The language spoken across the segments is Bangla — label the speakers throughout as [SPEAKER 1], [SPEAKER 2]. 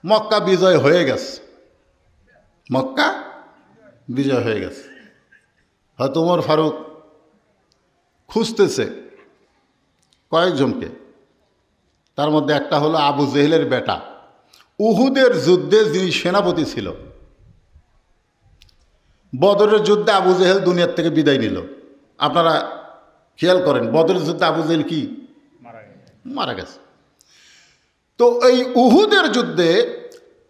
[SPEAKER 1] মক্কা বিজয় হয়ে গেছে, মক্কা বিজয় হয়ে গেছে। হয়তো ওমর ফারুক খুঁজতেছে কয়েকজনকে, তার মধ্যে একটা হলো আবু জেহেলের বেটা, উহুদের যুদ্ধে যিনি সেনাপতি ছিল। বদরের যুদ্ধে আবু জেহেল দুনিয়ার থেকে বিদায় নিল। আপনারা খেয়াল করেন, বদরের যুদ্ধে আবু জেহেল কি মারা গেছে। তো এই উহুদের যুদ্ধে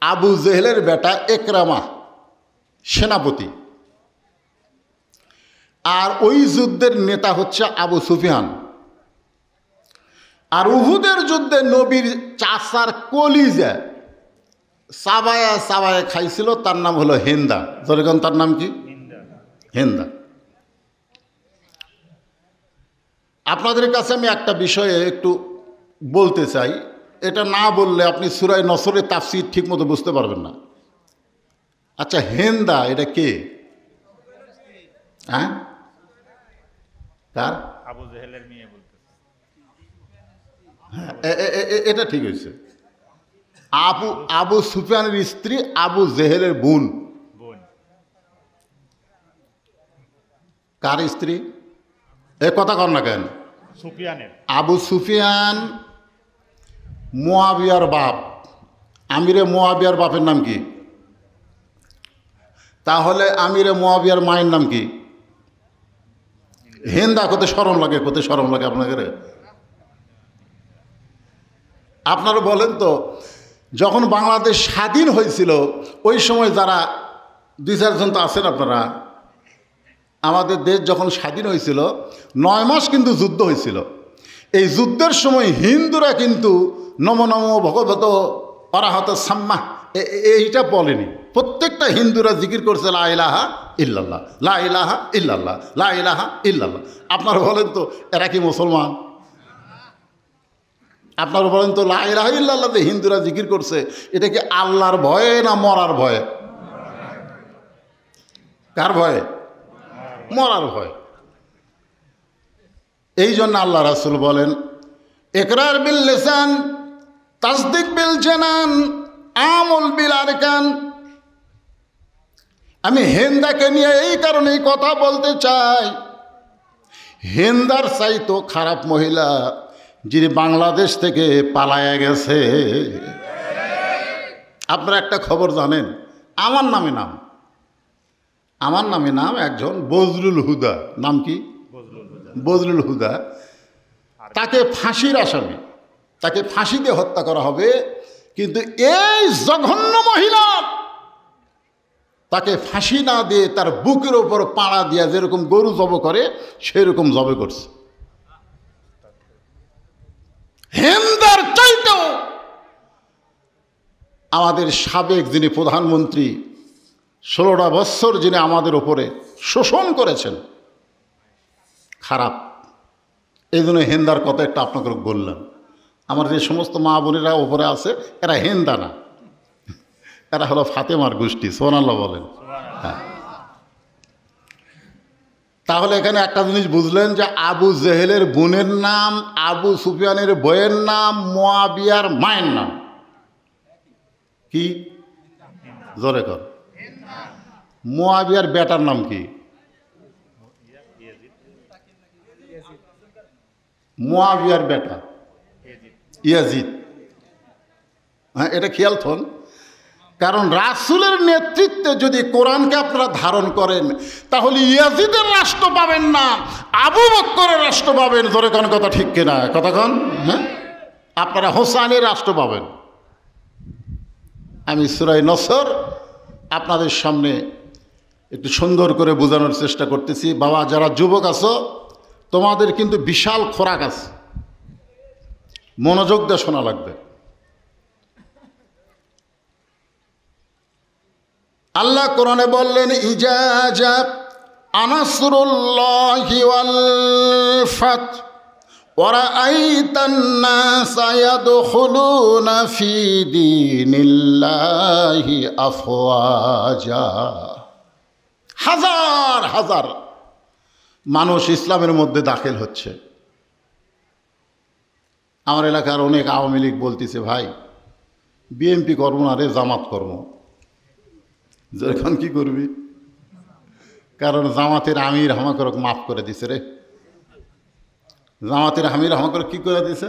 [SPEAKER 1] আবু জেহেলের বেটা একরামা সেনাপতি, আর ওই যুদ্ধের নেতা হচ্ছে আবু সুফিয়ান। আর উহুদের যুদ্ধে নবীর চাচার কলিজা চাবায়া চাবায়া খাইছিল, তার নাম হলো হেন্দা। যখন তার নাম কি? হেন্দা। আপনাদের কাছে আমি একটা বিষয়ে একটু বলতে চাই, এটা না বললে আপনি সূরা নসরের তাফসীর ঠিক মতো বুঝতে পারবেন না। আচ্ছা, হেন্দা এটা কে? হ্যাঁ, কার?
[SPEAKER 2] আবু জেহেলের মেয়ে বলতে।
[SPEAKER 1] হ্যাঁ, এটা ঠিক হয়েছে। আবু সুফিয়ানের স্ত্রী আবু জেহেলের বোন। কার স্ত্রী? এ কথা কর না কেন?
[SPEAKER 2] সুফিয়ানের।
[SPEAKER 1] আবু সুফিয়ান মুয়াবিয়ার বাপ। আমিরে মুয়াবিয়ার বাপের নাম কি? তাহলে আমিরে মুয়াবিয়ার মায়ের নাম কি? হেন্দা। কত শরম লাগে, কত শরম লাগে আপনাদের। আপনারা বলেন তো, যখন বাংলাদেশ স্বাধীন হয়েছিল ওই সময় যারা 2-4 জন তো আছেন আপনারা, আমাদের দেশ যখন স্বাধীন হয়েছিল 9 মাস কিন্তু যুদ্ধ হয়েছিল। এই যুদ্ধের সময় হিন্দুরা কিন্তু নম নম ভগবত অরাহত সাম্মা এইটা বলেনি। প্রত্যেকটা হিন্দুরা জিকির করছে লা ইলাহা ইল্লাল্লাহ, লা ইলাহা ইল্লাল্লাহ, লা ইলাহা ইল্লাল্লাহ। আপনারা বলেন তো এরা কি মুসলমান? আপনারা বলেন তো লা ইলাহা ইল্লাল্লাহ যে হিন্দুরা জিকির করছে, এটা কি আল্লাহর ভয়ে না মরার ভয়ে? কার ভয়ে? মরার ভয়। এই জন্য আল্লাহ রাসূল বলেন, ইকরার বিল লিসান তাসদিক বিল জানান আমল বিল আরকান। আমি হেন্দাকে নিয়ে এই কারণেই কথা বলতে চাই, হেন্দার চাইতো খারাপ মহিলা যিনি বাংলাদেশ থেকে পালায়া গেছে। আপনারা একটা খবর জানেন? আমার নামে নাম একজন বজলুল হুদা। নাম কি? বজলুল হুদা। তাকে ফাঁসির আসামি, তাকে ফাঁসি দিয়ে হত্যা করা হবে। কিন্তু এই জঘন্য মহিলা তাকে ফাঁসি না দিয়ে তার বুকের ওপর পাড়া দিয়া যেরকম গরু জব করে সেরকম জবে করছে। হেন্দার চাইতেও আমাদের সাবেক যিনি প্রধানমন্ত্রী 16টা বছর যিনি আমাদের ওপরে শোষণ করেছেন, খারাপ। এই জন্য হেন্দার কথা একটা আপনাকে বললাম। আমার যে সমস্ত মা বোনেরা ওপরে আছে এরা হেন্দা না, এরা হলো ফাতেমার গোষ্ঠী। সুবহানাল্লাহ বলেন। হ্যাঁ, তাহলে এখানে একটা জিনিস বুঝলেন যে আবু জেহেলের বোনের নাম, আবু সুফিয়ানের বইয়ের নাম, মুয়াবিয়ার মায়ের নাম কি? জোরে কর। মুয়াবিয়ার বেটার নাম কি? মুয়াবিয়ার বেটা ইয়াজিদ। হ্যাঁ, এটা খেয়াল থন। কারণ রাসূলের নেতৃত্বে যদি কোরআনকে আপনারা ধারণ করেন তাহলে ইয়াজিদের রাষ্ট্র পাবেন না, আবু বকরের রাষ্ট্র পাবেন। ধরে কোন কথা ঠিক কিনা? কথা কন। হ্যাঁ, আপনারা হোসাইনের রাষ্ট্র পাবেন। আমি সূরা নসর আপনাদের সামনে একটু সুন্দর করে বোঝানোর চেষ্টা করতেছি। বাবা, যারা যুবক আছো তোমাদের কিন্তু বিশাল খোরাক আছে, মনোযোগ দিয়ে শোনা লাগবে। আল্লাহ কোরআনে বললেন, ইজা আনাসরুল্লাহি ওয়াল ফাত ওয়া রাআইতান নাসা ইয়াদখুলুনা ফি দীনিল্লাহি আফওয়াজা। হাজার হাজার মানুষ ইসলামের মধ্যে দাখিল হচ্ছে। আমার এলাকার অনেক আওয়ামী লীগ বলতেছে, ভাই বিএমপি করবো না রে, জামাত কর্ম। এখন কি করবি? কারণ জামাতের আমির হামাকে মাফ করে দিছে রে। জামাতের আমির হামাকে কি করে দিছে?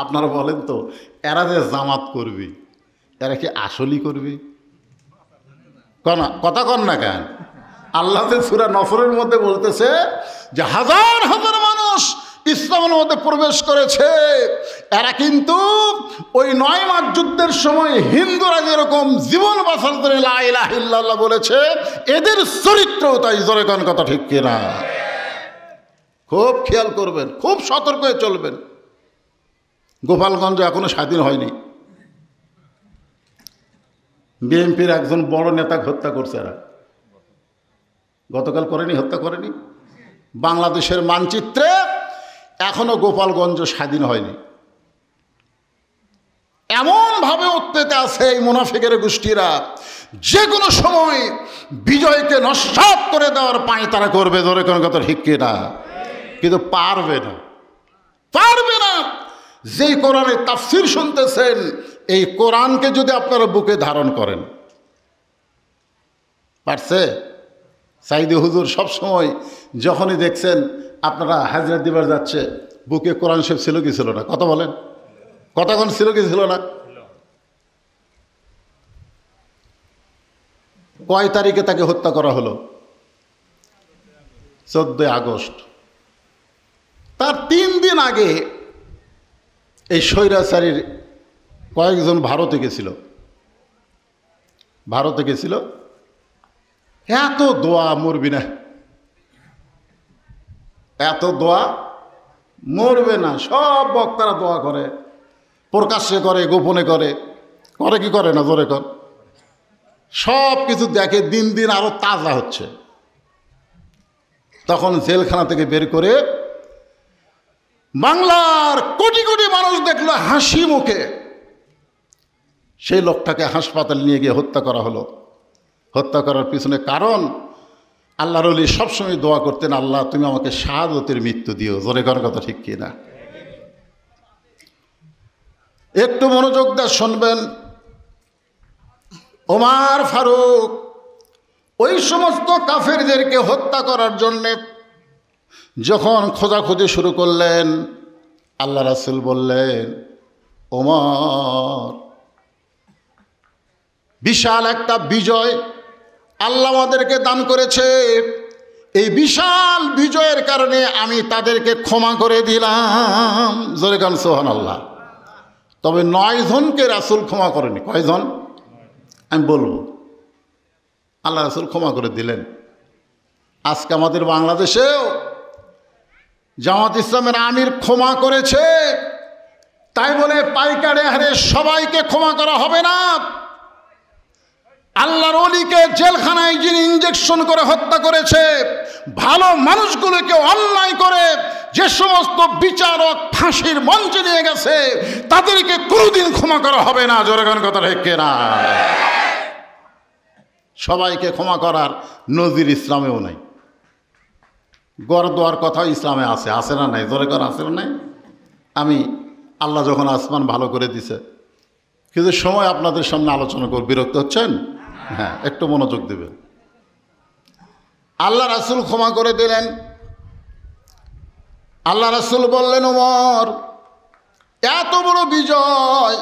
[SPEAKER 1] আপনারা বলেন তো, এরা যে জামাত করবি, এরা কি আসলই করবি? কথা কন না কেন? আল্লাহ সূরা নফরের মধ্যে বলতেছে যে হাজার হাজার মানুষ ইসলামের মধ্যে প্রবেশ করেছে, এরা কিন্তু ওই 9 মাস যুদ্ধের সময় হিন্দুরা যেরকম জীবন বাঁচার জন্য লা ইলাহা ইল্লাল্লাহ বলেছে, এদের চরিত্র তাই। জোরে কোন কথা ঠিক কিনা? খুব খেয়াল করবেন, খুব সতর্ক হয়ে চলবেন। গোপালগঞ্জ এখনো স্বাধীন হয়নি। বিএনপির একজন বড় নেতাকে হত্যা করছে এরা। গতকাল করেনি? হত্যা করেনি? বাংলাদেশের মানচিত্রে এখনো গোপালগঞ্জ স্বাধীন হয়নি। এমনভাবে উত্তেজে আছে এই মুনাফিকের গোষ্ঠীরা, যে কোনো সময় বিজয়কে নস্যাৎ করে দেওয়ার পায় তারা করবে। ধরে কোনো কথা ঠিক কিনা? কিন্তু পারবে না, পারবে না। যেই কোরআনের তাফসীর শুনতেছেন, এই কোরআনকে যদি আপনারা বুকে ধারণ করেন, পারছে? সাইদি হুজুর সবসময় যখনই দেখছেন আপনারা হাজরা দিবার যাচ্ছে, বুকে কোরআন শরীফ ছিল কি ছিল না? কথা বলেন, কতক্ষণ ছিল কি ছিল না? কয় তারিখে তাকে হত্যা করা হলো? 14 আগস্ট। তার 3 দিন আগে এই স্বৈরাচারীর কয়েকজন ভারতে গেছিল। ভারতে গেছিল, এত দোয়া মরবি না, এত দোয়া মরবে না। সব বক্তারা দোয়া করে, প্রকাশ্যে করে, গোপনে করে, করে কি করে না? জোরে কর। সব কিছু দেখে, দিন দিন আরো তাজা হচ্ছে। তখন জেলখানা থেকে বের করে বাংলার কোটি কোটি মানুষ দেখলো হাসি মুখে, সেই লোকটাকে হাসপাতালে নিয়ে গিয়ে হত্যা করা হলো। হত্যা করার পিছনে কারণ, আল্লাহর ওলি সবসময় দোয়া করতেন, আল্লাহ তুমি আমাকে শাহাদতের মৃত্যু দিও। জোরে করার কথা ঠিক কিনা? একটু মনোযোগ দিয়ে শুনবেন। ওমর ফারুক ওই সমস্ত কাফেরদেরকে হত্যা করার জন্যে যখন খোঁজাখুঁজি শুরু করলেন, আল্লাহ রাসূল বললেন, ওমর, বিশাল একটা বিজয় আল্লাহ আমাদেরকে দান করেছে। এই বিশাল বিজয়ের কারণে আমি তাদেরকে ক্ষমা করে দিলাম। জোরে গান সুবহানাল্লাহ। তবে 9 জনকে রাসূল ক্ষমা করেনি। কয়জন? আমি বলবো। আল্লাহ রাসূল ক্ষমা করে দিলেন। আজকে আমাদের বাংলাদেশেও জামাত ইসলামের আমির ক্ষমা করেছে, তাই বলে পাইকারে হারে সবাইকে ক্ষমা করা হবে না। আল্লাহর ওলিকে জেলখানায় যিনি ইঞ্জেকশন করে হত্যা করেছে, ভালো মানুষগুলোকে অন্যায় করে যে সমস্ত বিচারক ফাঁসির মঞ্চে নিয়ে গেছে, তাদেরকে কোনোদিন ক্ষমা করা হবে না। জোরেগান কথা ঠিক না? সবাইকে ক্ষমা করার নজির ইসলামেও নাই। গড় দেওয়ার কথা ইসলামে আছে, আছে না নাই? জোরে কর, আছে না নাই? আমি আল্লাহ যখন আসমান ভালো করে দিছে, কিন্তু সময় আপনাদের সামনে আলোচনা করব। বিরক্ত হচ্ছেন? হ্যাঁ, একটু মনোযোগ দেবেন। আল্লাহ রাসূল ক্ষমা করে দিলেন। আল্লাহ রাসূল বললেন, ওমর, এত বড় বিজয়,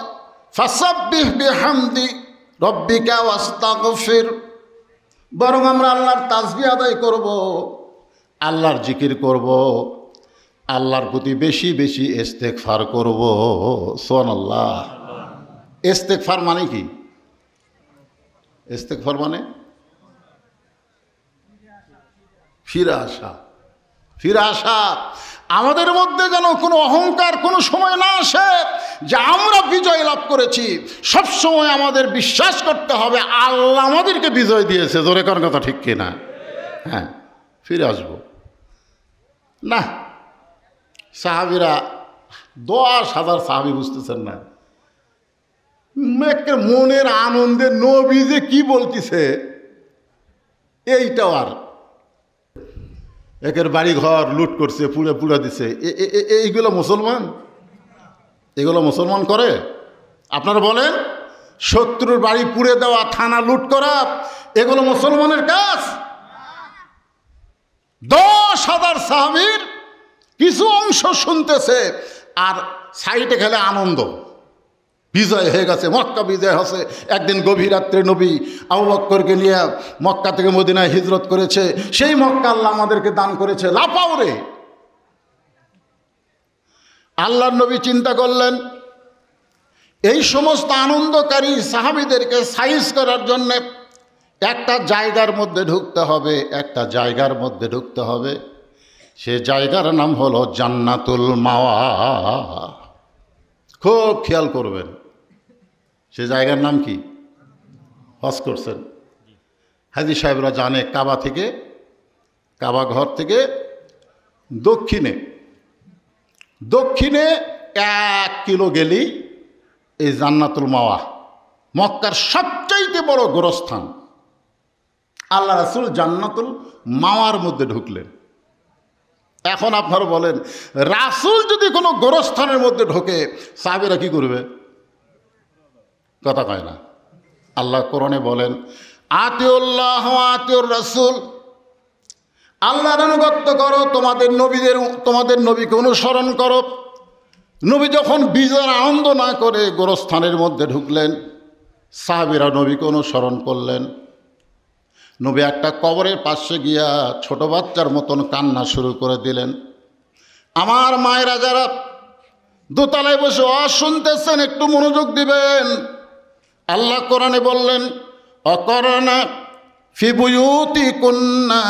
[SPEAKER 1] ফাসাব্বিহ বিহামদি রব্বিকা ওয়াস্তাগফির, বরং আমরা আল্লাহর তাসবিহ আদায় করব, আল্লাহর জিকির করব, আল্লাহর প্রতি বেশি বেশি ইস্তেগফার করব। সুবহানাল্লাহ। ইস্তেগফার মানে কি? ইস্তেগফার মানে ফিরে আসা। ফিরে আসা। আমাদের মধ্যে যেন কোনো অহংকার কোনো সময় না আসে যে আমরা বিজয় লাভ করেছি। সব সময় আমাদের বিশ্বাস করতে হবে আল্লাহ আমাদেরকে বিজয় দিয়েছে। জোরে কোন কথা ঠিক কিনা? হ্যাঁ, ফিরে আসবো না। সাহাবীরা 10,000 সাহাবী, বুঝতেছেন না? মনের আনন্দে নবী যে কি বলতেছে এইটাও। আর একের বাড়ি ঘর লুট করছে, পুড়ে পুড়ে দিছে। এইগুলো মুসলমান? এগুলো মুসলমান করে? আপনারা বলেন। শত্রুর বাড়ি পুড়ে দেওয়া, থানা লুট করা, এগুলো মুসলমানের কাজ? 10,000 সাহাবীর কিছু অংশ শুনতেছে আর সাইডে খেলে আনন্দ, বিজয় হয়ে গেছে, মক্কা বিজয় হচ্ছে। একদিন গভীর রাত্রে নবী আবু বকরকে নিয়ে মক্কা থেকে মদিনায় হিজরত করেছে, সেই মক্কা আল্লাহ আমাদেরকে দান করেছে, লাপাও রে। আল্লাহর নবী চিন্তা করলেন এই সমস্ত আনন্দকারী সাহাবীদেরকে সাইজ করার জন্যে একটা জায়গার মধ্যে ঢুকতে হবে, একটা জায়গার মধ্যে ঢুকতে হবে। সে জায়গার নাম হলো জান্নাতুল মাওয়া। খুব খেয়াল করবেন, সে জায়গার নাম কি? হজ করছেন হাজী সাহেবরা জানে, কাবা ঘর থেকে দক্ষিণে 1 কিলো গেলেই এই জান্নাতুল মাওয়া, মক্কার সবচাইতে বড় গোরস্থান। আল্লাহ রাসূল জান্নাতুল মাওয়ার মধ্যে ঢুকলেন। এখন আপনারা বলেন, রাসূল যদি কোনো গোরস্থানের মধ্যে ঢোকে সাহাবীরা কি করবে? কথা কয় না। আল্লাহ কোরআনে বলেন, আতিউল্লাহ ওয়া আতিউর রাসূল, আল্লাহর আনুগত্য করো, তোমাদের নবীকে অনুসরণ করো। নবী যখন বিজয়ের আনন্দ না করে গোরস্থানের মধ্যে ঢুকলেন, সাহাবীরা নবীকে অনুসরণ করলেন। নবী একটা কবরের পাশে গিয়া ছোট বাচ্চার মতন কান্না শুরু করে দিলেন। আমার মায়েরা যারা দোতলায় বসে ওয়াজ শুনতেছেন, একটু মনোযোগ দিবেন। আল্লাহ কোরআনে বললেন, অকরনা ফি বুয়ুতিকুন্না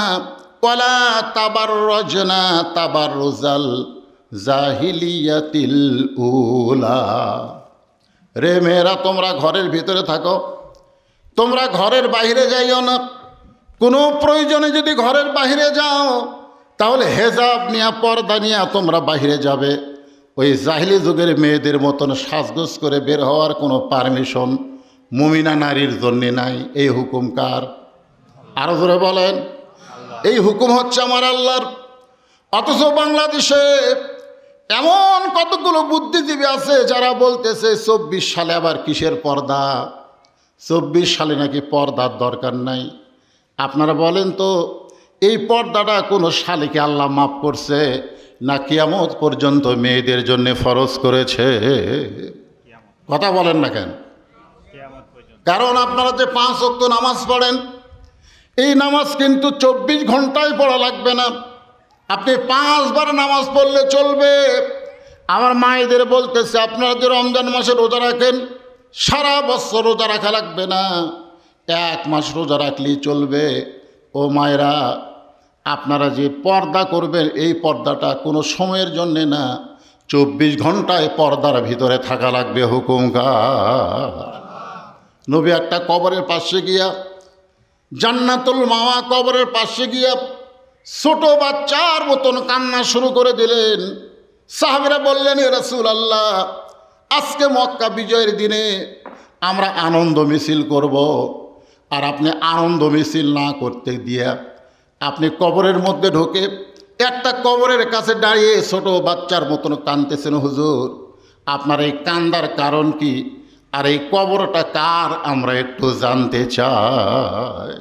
[SPEAKER 1] ওয়ালা তাবাররাজনা তাবাররুজাল জাহিলিয়াতিল উলা। রে মেয়েরা, তোমরা ঘরের ভিতরে থাকো, তোমরা ঘরের বাইরে যাইও না। কোনো প্রয়োজনে যদি ঘরের বাইরে যাও তাহলে হেজাব নিয়ে, পর্দা নিয়ে তোমরা বাইরে যাবে। ওই জাহিলি যুগের মেয়েদের মতন সাজগোজ করে বের হওয়ার কোনো পারমিশন মুমিনা নারীর জন্যে নাই। এই হুকুম কার? আরো জোরে বলেন, এই হুকুম হচ্ছে আমার আল্লাহর। অথচ বাংলাদেশে এমন কতগুলো বুদ্ধিজীবী আছে যারা বলতেছে 24 সালে আবার কিসের পর্দা, 24 সালে নাকি পর্দার দরকার নাই। আপনারা বলেন তো, এই পর্দাটা কোনো সালেকে আল্লাহ মাফ করছে না কিয়ামত পর্যন্ত মেয়েদের জন্য ফরজ করেছে? কথা বলেন না কেন? কারণ আপনারা যে 5 ওয়াক্ত নামাজ পড়েন, এই নামাজ কিন্তু 24 ঘন্টায় পড়া লাগবে না। আপনি 5 বার নামাজ পড়লে চলবে। আমার মায়েদের বলতেছে, আপনারা যে রমজান মাসে রোজা রাখেন, সারা বছর রোজা রাখা লাগবে না, 1 মাস রোজা রাখলেই চলবে। ও মায়েরা, আপনারা যে পর্দা করবেন, এই পর্দাটা কোনো সময়ের জন্যে না, 24 ঘন্টায় পর্দার ভিতরে থাকা লাগবে। হুকুম কার? নবী একটা কবরের পাশে গিয়া, জান্নাতুল মাওয়া কবরের পাশে গিয়া ছোট বাচ্চার মতন কান্না শুরু করে দিলেন। সাহাবীরা বললেন, এ রাসূলুল্লাহ, আজকে মক্কা বিজয়ের দিনে আমরা আনন্দ মিছিল করব, আর আপনি আনন্দ মিছিল না করতে দিয়ে আপনি কবরের মধ্যে ঢোকে একটা কবরের কাছে দাঁড়িয়ে ছোট বাচ্চার মতন কাঁদতেছেন। হুজুর, আপনার এই কান্দার কারণ কি? আর এই কবরটা কার আমরা একটু জানতে চাই।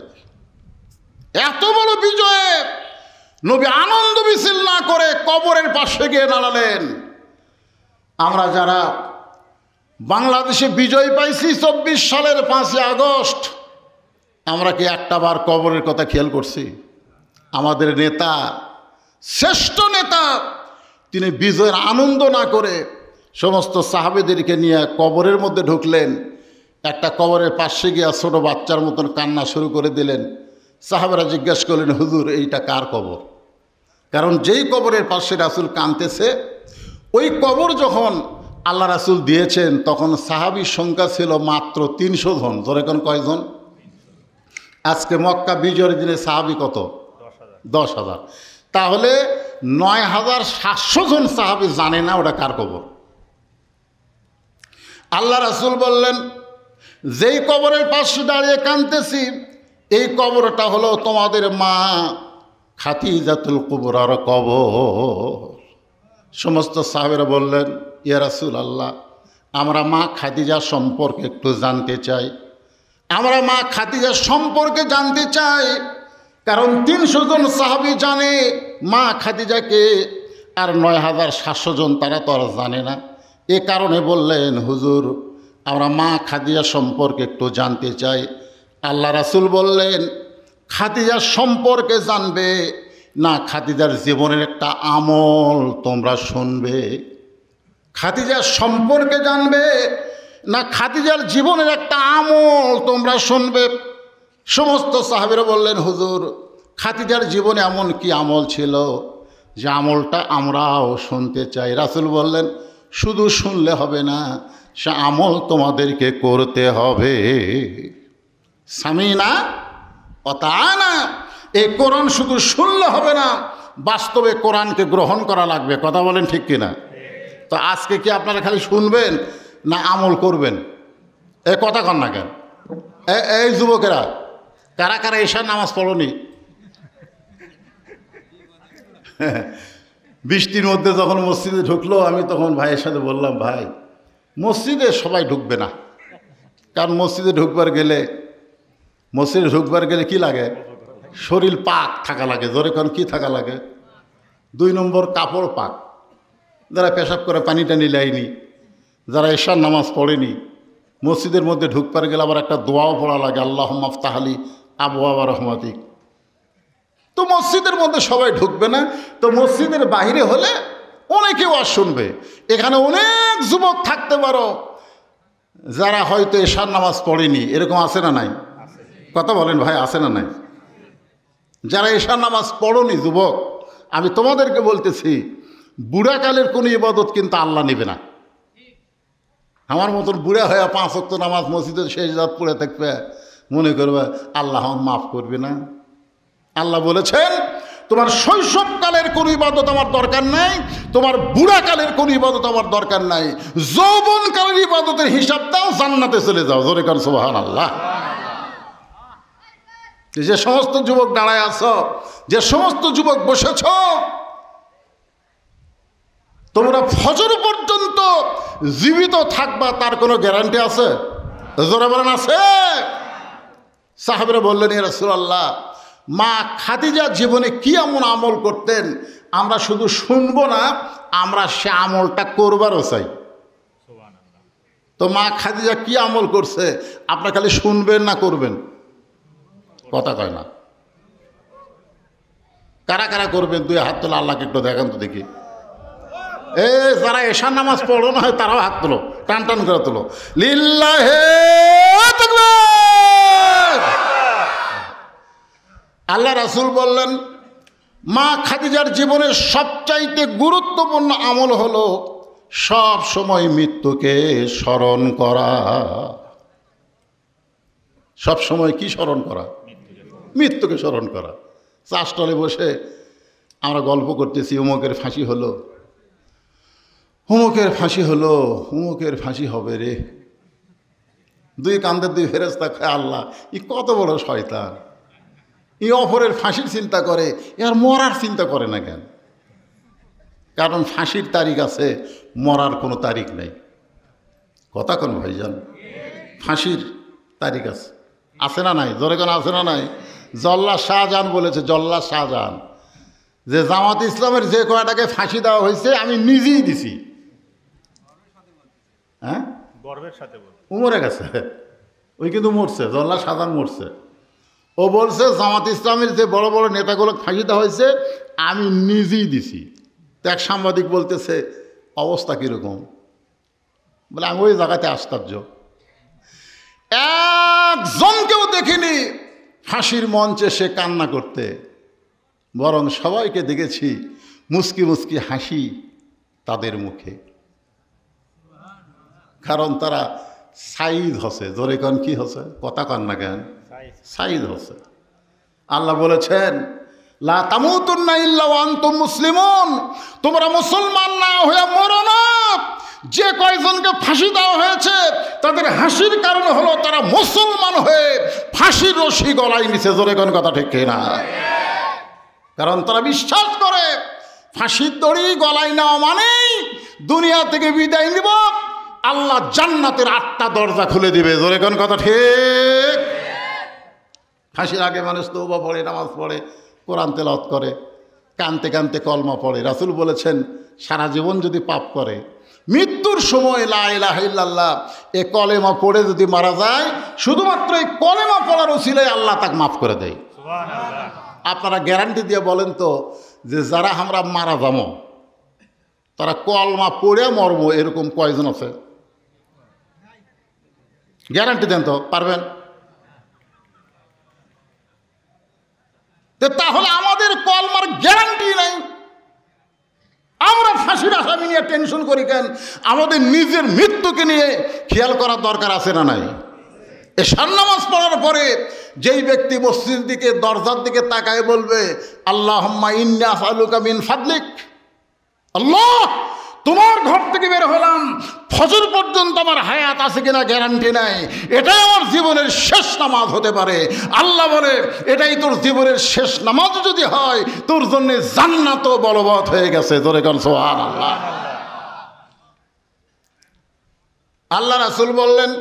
[SPEAKER 1] এত বড় বিজয়ে নবী আনন্দ মিছিল না করে কবরের পাশে গিয়ে দাঁড়ালেন। আমরা যারা বাংলাদেশে বিজয় পাইছি 24 সালের 5ই আগস্ট, আমরা কি একটা বার কবরের কথা খেয়াল করছি? আমাদের নেতা, শ্রেষ্ঠ নেতা, তিনি বিজয়ের আনন্দ না করে সমস্ত সাহাবেদেরকে নিয়ে কবরের মধ্যে ঢুকলেন। একটা কবরের পাশে গিয়া ছোট বাচ্চার মতন কান্না শুরু করে দিলেন। সাহাবেরা জিজ্ঞাসা করলেন, হুজুর, এইটা কার কবর? কারণ যেই কবরের পাশে রাসূল কাঁদতেছে, ওই কবর যখন আল্লাহ রাসূল দিয়েছেন তখন সাহাবীর সংখ্যা ছিল মাত্র 300 জন। ধরে কোন কয়জন? আজকে মক্কা বিজয়ের দিনে সাহাবী কত? 10,000। তাহলে 9,700 জন সাহাবী জানে না ওটা কার কবর। আল্লাহ রাসূল বললেন, যেই কবরের পাশে দাঁড়িয়ে কাঁদতেছি, এই কবরটা হলো তোমাদের মা খাদিজাতুল কুবরার কবর। সমস্ত সাহাবীরা বললেন, ইয়া রাসূলুল্লাহ, আমরা মা খাদিজা সম্পর্কে একটু জানতে চাই। আমরা মা খাদিজা সম্পর্কে জানতে চাই, কারণ 300 জন সাহাবী জানে মা খাদিজাকে, আর 9700 জন তারা তো আর জানে না। এ কারণে বললেন, হুজুর আমরা মা খাদিজা সম্পর্কে একটু জানতে চাই। আল্লাহ রাসূল বললেন, খাদিজার সম্পর্কে জানবে না খাদিজার জীবনের একটা আমল তোমরা শুনবে? খাদিজার সম্পর্কে জানবে না খাদিজার জীবনের একটা আমল তোমরা শুনবে? সমস্ত সাহাবীরা বললেন, হুজুর খাদিজার জীবনে এমন কি আমল ছিল যে আমলটা আমরাও শুনতে চাই। রাসূল বললেন, শুধু শুনলে হবে না, সে আমল তোমাদেরকে করতে হবে। সামিনা ওয়া তাআনা, এই কোরআন শুধু শুনলে হবে না, বাস্তবে কোরআনকে গ্রহণ করা লাগবে। কথা বলেন ঠিক কিনা? তো আজকে কি আপনারা খালি শুনবেন না আমল করবেন? এ কথা কন না কেন? এই যুবকেরা, কারা কারা এশার নামাজ পড়নি? বৃষ্টির মধ্যে যখন মসজিদে ঢুকলো, আমি তখন ভাইয়ের সাথে বললাম, ভাই মসজিদে সবাই ঢুকবে না, কারণ মসজিদে ঢুকবার গেলে কি লাগে? শরীর পাক থাকা লাগে। জোরে কোন কি থাকা লাগে? 2 নম্বর কাপড় পাক। যারা পেশাব করে পানি টানি লাইনি, যারা এশার নামাজ পড়েনি, মসজিদের মধ্যে ঢুকবার গেলে আবার একটা দোয়াও পড়া লাগে, আল্লাহুম্মা আফতাহলি আবওয়াবা রাহমাতিক। তো মসজিদের মধ্যে সবাই ঢুকবে না, তো মসজিদের বাইরে হলে অনেকে ওয়াজ শুনবে। এখানে অনেক যুবক থাকতে পারো যারা হয়তো এশার নামাজ পড়েনি, এরকম আছে না নাই? কথা বলেন ভাই, আছে না নাই? যারা এশার নামাজ পড়নি যুবক, আমি তোমাদেরকে বলতেছি, বুড়াকালের কোনো ইবাদত কিন্তু আল্লাহ নেবে না। আমার মতন বুড়া হয়ে 5 ওয়াক্ত নামাজ মসজিদের শেষ রাত পড়ে থাকবে, মনে করবে আল্লাহ মাফ করবে না। আল্লাহ বলেছেন, তোমার শৈশবকালের কোনো ইবাদত আমার দরকার নাই, তোমার বুড়াকালের কোনো ইবাদত আমার দরকার নাই, যৌবনকালের ইবাদতের হিসাব দাও, জান্নাতে চলে যাও। জোরে কান সুবহানাল্লাহ। যে সমস্ত যুবক দাঁড়ায় আছো, যে সমস্ত যুবক বসেছ, তোমরা ফজর পর্যন্ত জীবিত থাকবা, তার কোনো গ্যারান্টি আছে? জোরে বলেন, আছে? সাহাবীরা বললেন, ইয়া রাসূলুল্লাহ, মা খাদিজা জীবনে কি এমন আমল করতেন আমরা শুধু শুনবো না, আমরা সে আমলটা করবারও চাই। তো মা খাদিজা কি আমল করছে আপনারা খালি শুনবেন না করবেন? কথা কয় না। কারা কারা করবেন? 2 হাত তোলা, আল্লাহকে একটু দেখান তো দেখি। যারা এশার নামাজ পড়ো না হয় তারাও হাত তোলো, টান টান করে তোলো। লিল্লাহে তাকবীর। আল্লাহ রাসূল বললেন, মা খাদিজার জীবনের সবচাইতে গুরুত্বপূর্ণ আমল হলো সব সময় মৃত্যুকে স্মরণ করা। সব সময় কি স্মরণ করা? মৃত্যুকে স্মরণ করা। চাষটলে বসে আমরা গল্প করতেছি, অমুকের ফাঁসি হলো, অমুকের ফাঁসি হলো, অমুকের ফাঁসি হবে রে। 2 কান্দের 2 ফেরেশতা খায়, আল্লাহ ই কত বড় শয়তান, ই অপরের ফাঁসির চিন্তা করে, এর মরার চিন্তা করে না কেন? কারণ ফাঁসির তারিখ আছে, মরার কোনো তারিখ নেই। কথা কোন ভাইজান? ফাঁসির তারিখ আছে, আছে না নাই? জোরে কোন আছে না নাই? জল্লাদ শাহজাহান বলেছে, জল্লাদ শাহজাহান, যে জামাত ইসলামের যে কয়টাকে ফাঁসি দেওয়া হয়েছে আমি নিজেই দিছি। হ্যাঁ,
[SPEAKER 2] গর্বের সাথে
[SPEAKER 1] মরে গেছে, ওই কিন্তু মরছে, জল্লাদ শাহজাহান মরছে। ও বলছে জামাত ইসলামের যে বড় বড় নেতাগুলো ফাঁসি দেওয়া হয়েছে আমি নিজেই দিছি। তো এক সাংবাদিক বলতেছে, অবস্থা কীরকম? বলে আমি ওই জায়গাতে আশ্চর্য, একজনকেও দেখিনি ফাঁসির মঞ্চে সে কান্না করতে, বরং সবাইকে দেখেছি মুস্কি মুস্কি হাসি তাদের মুখে, কারণ তারা সাইদ হসে। জোরে কন কি হসে? কথা কন না কেন? সাইদ হসে। আল্লাহ বলেছেন, লা তামুতুন্না ইল্লা ওয়া আনতুম মুসলিমুন, তোমরা মুসলমান না হয়ে মরো না। যে কয়জনকে ফাঁসি দেওয়া হয়েছে তাদের হাসির কারণ হলো তারা মুসলমান হয়ে ফাঁসির রশি গলায় নিছে। জোরে কোন কথা ঠিক কিনা? কারণ তারা বিশ্বাস করে ফাঁসির দড়ি গলায় নেওয়া মানেই দুনিয়া থেকে বিদায় নিব, আল্লাহ জান্নাতের 8টা দরজা খুলে দিবে। জোরে কোন কথা ঠিক? ফাঁসির আগে মানুষ তওবা পড়ে, নামাজ পড়ে, কোরআন তেলাওয়াত করে, কানতে কানতে কলমা পড়ে। রাসূল বলেছেন সারা জীবন যদি পাপ করে, মৃত্যুর সময় লা ইলাহা ইল্লাল্লাহ এ কলেমা পড়ে যদি মারা যায়, শুধুমাত্র এই কলেমা পড়ার ওসিলায় আল্লাহ তাকে মাফ করে দেয়।
[SPEAKER 2] সুবহানাল্লাহ।
[SPEAKER 1] আপনারা গ্যারান্টি দিয়ে বলেন তো যে যারা আমরা মারা যাবো তারা কলমা পড়ে মরবো, এরকম কয়জন আছে? গ্যারান্টি দেন তো, পারবেন? তাহলে আমাদের কলমার গ্যারান্টি নাই। আমরা ফাঁসির আসামি নিয়ে টেনশন করি কেন? আমাদের নিজের মৃত্যুকে নিয়ে খেয়াল করার দরকার আছে না নাই? এশার নামাজ পড়ার পরে যেই ব্যক্তি মসজিদের দিকে, দরজার দিকে তাকায় বলবে আল্লাহুম্মা ইন্নী আসআলুকা মিন ফাদলিক, আল্লাহ তোমার ঘর থেকে বের হলাম, ফজর পর্যন্ত আমার হায়াত আছে কিনা গ্যারান্টি নাই, এটাই আমার জীবনের শেষ নামাজ হতে পারে। আল্লাহ বলে এটাই তোর জীবনের শেষ নামাজ যদি হয়, তোর জন্য জান্নাতও বলবৎ হয়ে গেছে। জোরে কোন সুবহানাল্লাহ। আল্লাহ রাসূল বললেন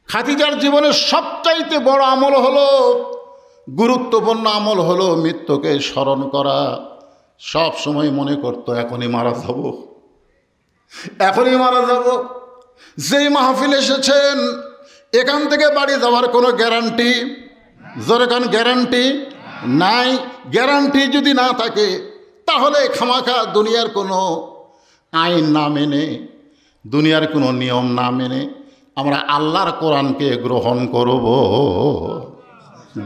[SPEAKER 1] খাদিজার জীবনের সবচাইতে বড় আমল হলো, গুরুত্বপূর্ণ আমল হলো মৃত্যুকে স্মরণ করা। সব সময় মনে করতো এখনই মারা যাব, এখনই মারা যাব। যেই মাহফিল এসেছেন এখান থেকে বাড়ি যাওয়ার কোনো গ্যারান্টি, জোরে কান গ্যারান্টি নাই। গ্যারান্টি যদি না থাকে তাহলে খামাখা দুনিয়ার কোনো আইন না মেনে, দুনিয়ার কোনো নিয়ম না মেনে আমরা আল্লাহর কোরআনকে গ্রহণ করব।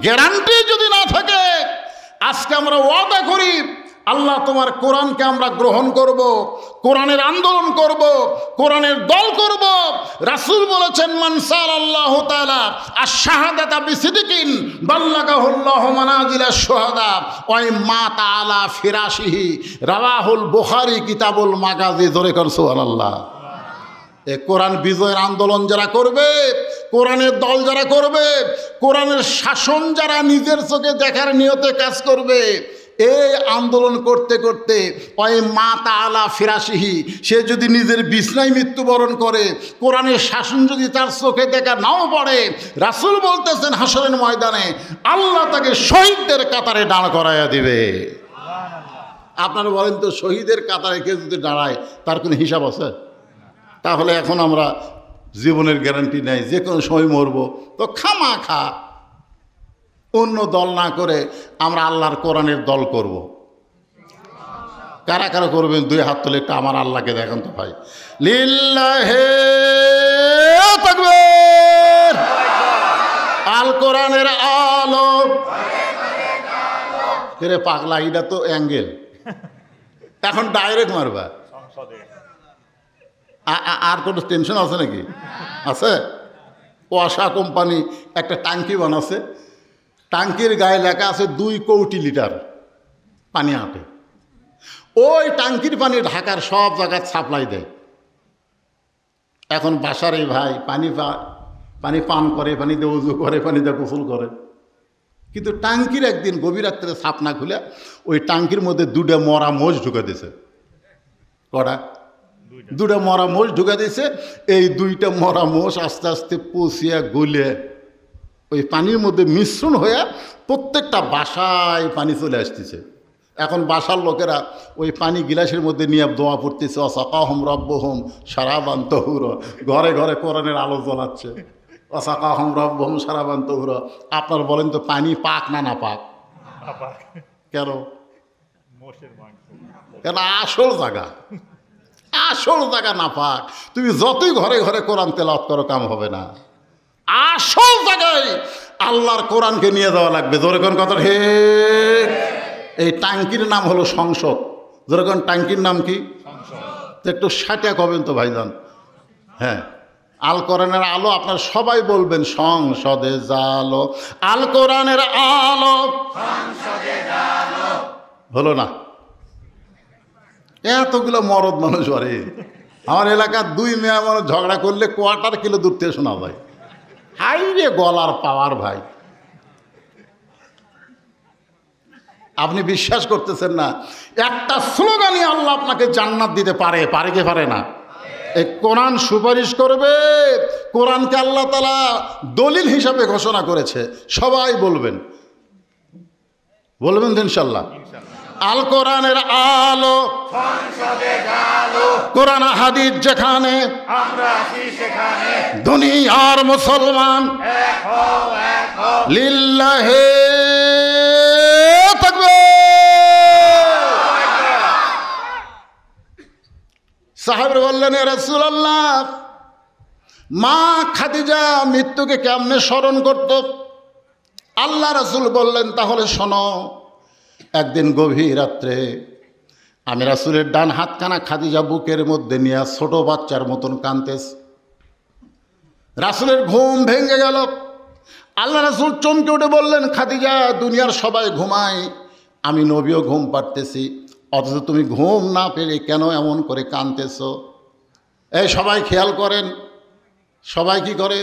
[SPEAKER 1] গ্যারান্টি যদি না থাকে, আজকে আমরা ওয়াদা করি আল্লাহ তোমার কোরআনকে আমরা গ্রহণ করব, কোরআনের আন্দোলন করব, কোরআনের দল করব। রাসূল বলেছেন মান সাল্লাল্লাহু তাআলা আশ-শাহাদাতা বিসিদকিন বাল্লাগাহুল্লাহু মানাজিলাশ শুহাদা ওয়া মা তাআলা ফিরাশিহি, রাওয়াহুল বুখারী কিতাবুল মাগাজি। জোরে কর সুবহানাল্লাহ। এ কোরআন বিজয়ের আন্দোলন যারা করবে, কোরআনের দল যারা করবে, কোরআনের শাসন যারা নিজের চোখে দেখার নিয়তে কাজ করবে, এই আন্দোলন করতে করতে ওই মা তাআলা ফিরাশিহি, সে যদি নিজের বিছনায় মৃত্যুবরণ করে, কোরআনের শাসন যদি তার চোখে দেখা নাও পড়ে, রাসূল বলতেছেন হাসরের ময়দানে আল্লাহ তাকে শহীদদের কাতারে দাঁড় করাইয়া দিবে। আপনারা বলেন তো, শহীদের কাতারে কেউ যদি দাঁড়ায় তার কোনো হিসাব আছে? তাহলে এখন আমরা জীবনের গ্যারান্টি নেই, যে কোনো সময় মরব, তো খামাখা অন্য দল না করে আমরা আল্লাহর কোরআনের দল করব। কারা কারা করবেন? 2 হাত তুলে একটু আমার আল্লাহকে দেখেন তো ভাই। লিল্লাহে তাকবীর, আল কোরআনের আলো। রে পাগলা, এটা তো অ্যাঙ্গেল, এখন ডাইরেক্ট মারবা। আর কোনো টেনশন আছে নাকি? আছে। ওয়াসা কোম্পানি একটা ট্যাঙ্কি বানাচ্ছে, ট্যাঙ্কির গায়ে লেখা আছে 2 কোটি লিটার পানি আটে। ওই ট্যাঙ্কির পানি ঢাকার সব জায়গায় সাপ্লাই দেয়। এখন বাসার এই ভাই পানি পান করে, পানিতে উজু করে, পানিতে গোসল করে, কিন্তু ট্যাঙ্কির একদিন গভীর রাত্রে ছাপ না খুলে ওই ট্যাঙ্কির মধ্যে 2টা মরা মোষ ঢুকে দিয়েছে। কটা? 2টা মরা মোষ ঢুকে দিয়েছে। এই 2টা মরা মোষ আস্তে আস্তে পচিয়া গলে ওই পানির মধ্যে মিশ্রণ হয়ে প্রত্যেকটা বাসায় পানি চলে আসতেছে। এখন বাসার লোকেরা ওই পানি গিলাসের মধ্যে নিয়ে দোয়া পড়তেছে, ওয়াসাকাহুম রাব্বুহুম শারাবান তাহুরা। ঘরে ঘরে কোরআনের আলো জ্বলাচ্ছে, ওয়াসাকাহুম রাব্বুহুম শারাবান তাহুরা। আপনার বলেন তো, পানি পাক না না পাক? কেন? কেন? আসল জায়গা না পাক। তুমি যতই ঘরে ঘরে কোরআন তেলাওয়াত করো, কাম হবে না। আসল জায়গায় আল্লাহর কোরআনকে নিয়ে যাওয়া লাগবে। জোরে কোন কথা ঠিক? এই ট্যাঙ্কির নাম হলো সংসদ। জোরে কোন, ট্যাঙ্কির নাম কি? একটু সাটা কবেন তো ভাইজান। হ্যাঁ, আল কোরআনের আলো। আপনার সবাই বলবেন সংসদে জালো, আল কোরআনের আলো হলো না? এতগুলো মরদ মানুষ। আরে আমার এলাকার 2 মেয়ে মানুষ ঝগড়া করলে 1/4 কিলো দূর থেকে শোনা যায়। হাই রে গলার পাওয়ার ভাই! আপনি বিশ্বাস করতেছেন না, একটা স্লোগানই আল্লাহ আপনাকে জান্নাত দিতে পারে। পারে কি পারে না? এই কোরআন সুপারিশ করবে। কোরআনকে আল্লাহ তাআলা দলিল হিসাবে ঘোষণা করেছে। সবাই বলবেন তো ইনশাল্লাহ। আল কোরআনের আলো কোরআন হাদিস যেখানে, দুনিয়ার মুসলমান লিল্লাহে সাহাবীরা বললেন, ইয়া রাসূলুল্লাহ, মা খাদিজা মৃত্যুকে কেমনে স্মরণ করত? আল্লাহ রাসূল বললেন, তাহলে শোনো। একদিন গভীর রাত্রে আমি রাসূলের ডান হাতখানা খাদিজা বুকের মধ্যে নিয়ে ছোট বাচ্চার মতন কাঁদতেছে। রাসূলের ঘুম ভেঙে গেল। আল্লাহ রাসূল চমকে উঠে বললেন, খাদিজা, দুনিয়ার সবাই ঘুমায়, আমি নবীও ঘুম পাড়তেছি, অথচ তুমি ঘুম না পেলে কেন এমন করে কাঁদতেছ? এই সবাই খেয়াল করেন, সবাই কি করে?